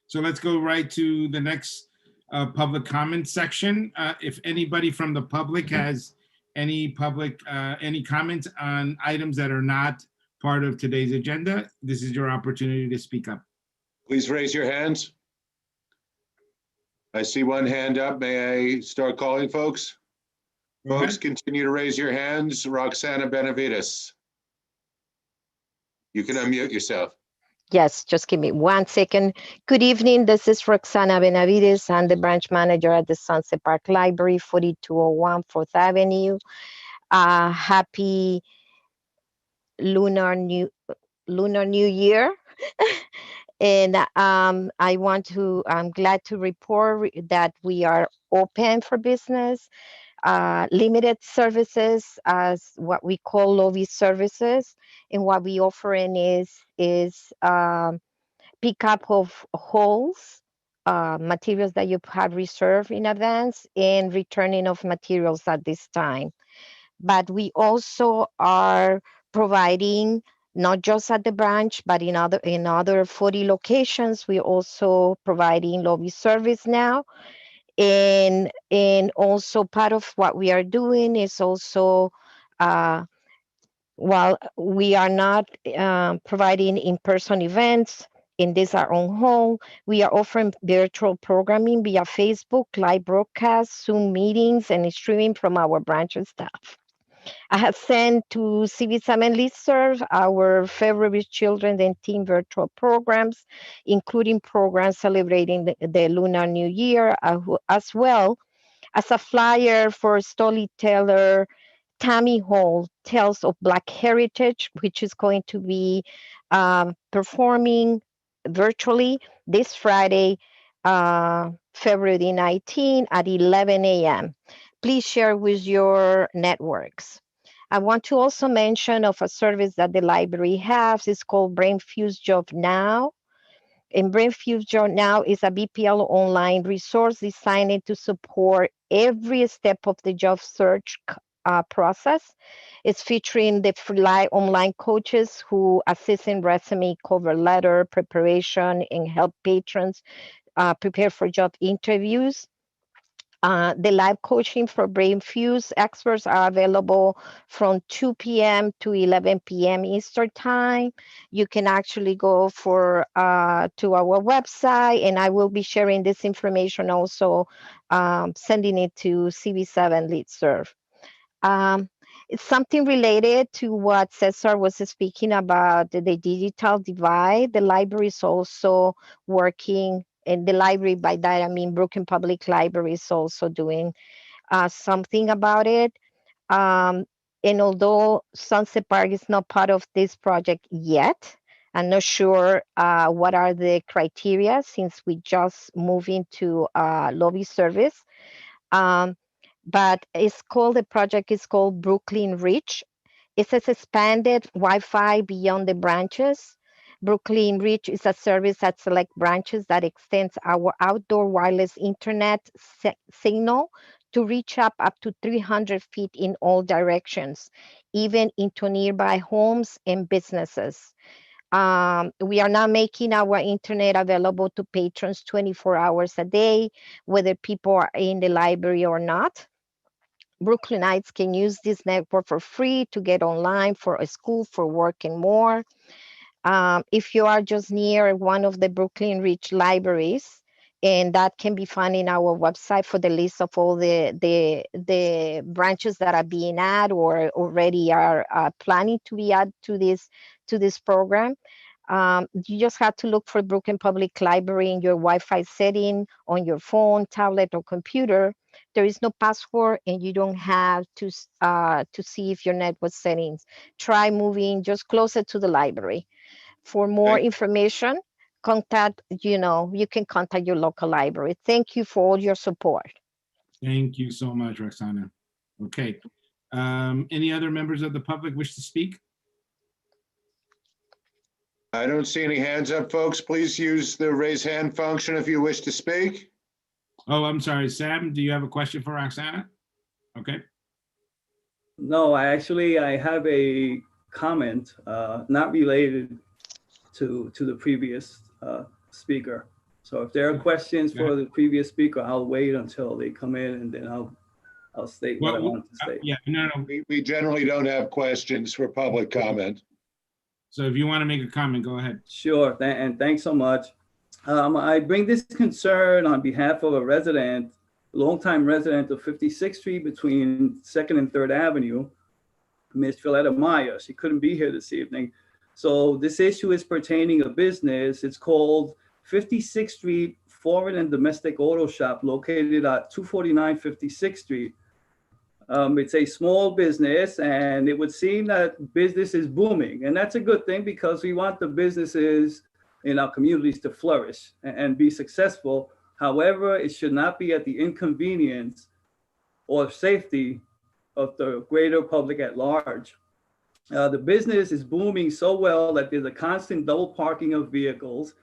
So let's go right to the next public comment section. If anybody from the public has any comments on items that are not part of today's agenda, this is your opportunity to speak up. Please raise your hands. I see one hand up. May I start calling folks? Folks, continue to raise your hands. Roxana Benavides. You can unmute yourself. Yes, just give me 1 second. Good evening. This is Roxana Benavides. I'm the branch manager at the Sunset Park Library, 4201 4th Avenue. Happy Lunar New Year. And I'm glad to report that we are open for business. Limited services, as what we call lobby services, and what we offering is pickup of holes, materials that you have reserved in advance, and returning of materials at this time. But we also are providing, not just at the branch, but in other 40 locations, we're also providing lobby service now. And also part of what we are doing is also, while we are not providing in-person events in this our own home, we are offering virtual programming via Facebook, live broadcasts, Zoom meetings, and streaming from our branch staff. I have sent to CV7 listserv our favorite children and teen virtual programs, including programs celebrating the Lunar New Year, as well as a flyer for storyteller Tammy Hall, Tales of Black Heritage, which is going to be performing virtually this Friday, February 19 at 11 a.m. Please share with your networks. I want to also mention of a service that the library has. It's called BrainFuse Job Now. And BrainFuse Job Now is a BPL online resource designed to support every step of the job search process. It's featuring the free online coaches who assist in resume, cover letter preparation, and help patrons prepare for job interviews. The live coaching for BrainFuse experts are available from 2 p.m. to 11 p.m. Eastern time. You can actually go to our website, and I will be sharing this information also, sending it to CV7 listserv. It's something related to what Cesar was speaking about, the digital divide. The library is also working, and the library, by that I mean Brooklyn Public Library, is also doing something about it. And although Sunset Park is not part of this project yet, I'm not sure what are the criteria since we just moved into lobby service. But the project is called Brooklyn Reach. It says expanded Wi-Fi beyond the branches. Brooklyn Reach is a service at select branches that extends our outdoor wireless internet signal to reach up to 300 feet in all directions, even into nearby homes and businesses. We are now making our internet available to patrons 24 hours a day, whether people are in the library or not. Brooklynites can use this network for free to get online for a school, for work, and more. If you are just near one of the Brooklyn Reach libraries And that can be found in our website for the list of all the branches that are being added or already are planning to be added to this program. You just have to look for Brooklyn Public Library in your Wi-Fi setting on your phone, tablet, or computer. There is no password, and you don't have to see if your network settings. Try moving just closer to the library. For more information, you can contact your local library. Thank you for all your support. Thank you so much, Roxana. Okay. Any other members of the public wish to speak? I don't see any hands up, folks. Please use the raise hand function if you wish to speak. Oh, I'm sorry. Sam, do you have a question for Roxana? Okay. No, I have a comment, not related to the previous speaker. So if there are questions for the previous speaker, I'll wait until they come in, and then I'll state what I want to say. Yeah, no. We generally don't have questions for public comment. So if you want to make a comment, go ahead. Sure, and thanks so much. I bring this concern on behalf of a longtime resident of 56th Street between 2nd and 3rd Avenue, Ms. Violetta Maya. She couldn't be here this evening. So this issue is pertaining a business. It's called 56th Street Foreign and Domestic Auto Shop, located at 249 56th Street. It's a small business, and it would seem that business is booming. And that's a good thing, because we want the businesses in our communities to flourish and be successful. However, it should not be at the inconvenience or safety of the greater public at large. The business is booming so well that there's a constant double parking of vehicles.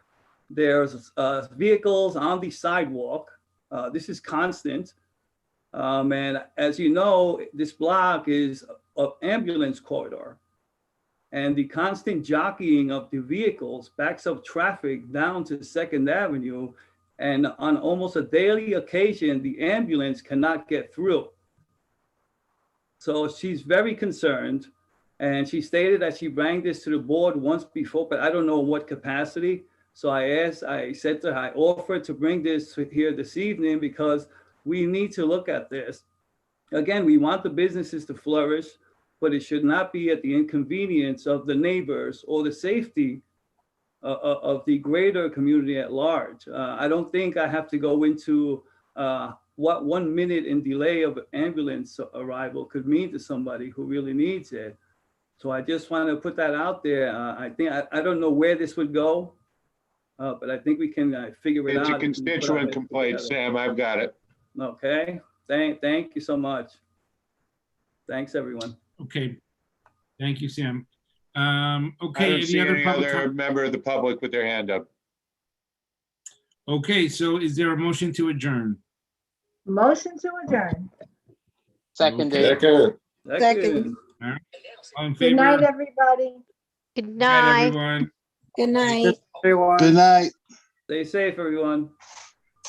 There's vehicles on the sidewalk. This is constant. And as you know, this block is an ambulance corridor, and the constant jockeying of the vehicles backs up traffic down to 2nd Avenue. And on almost a daily occasion, the ambulance cannot get through. So she's very concerned, and she stated that she brought this to the board once before, but I don't know what capacity. So I said to her, I offered to bring this here this evening, because we need to look at this. Again, we want the businesses to flourish, but it should not be at the inconvenience of the neighbors or the safety of the greater community at large. I don't think I have to go into what 1 minute in delay of ambulance arrival could mean to somebody who really needs it. So I just want to put that out there. I don't know where this would go, but I think we can figure it out. It's a constituent complaint, Sam. I've got it. Okay, thank you so much. Thanks, everyone. Okay, thank you, Sam. Okay, I don't see any other member of the public with their hand up. Okay, so is there a motion to adjourn? Motion to adjourn. Seconded. Second. All right. All in Good night, favor? everybody. Good Good night, night. everyone. Good night. Everyone. Good night. Stay safe, everyone.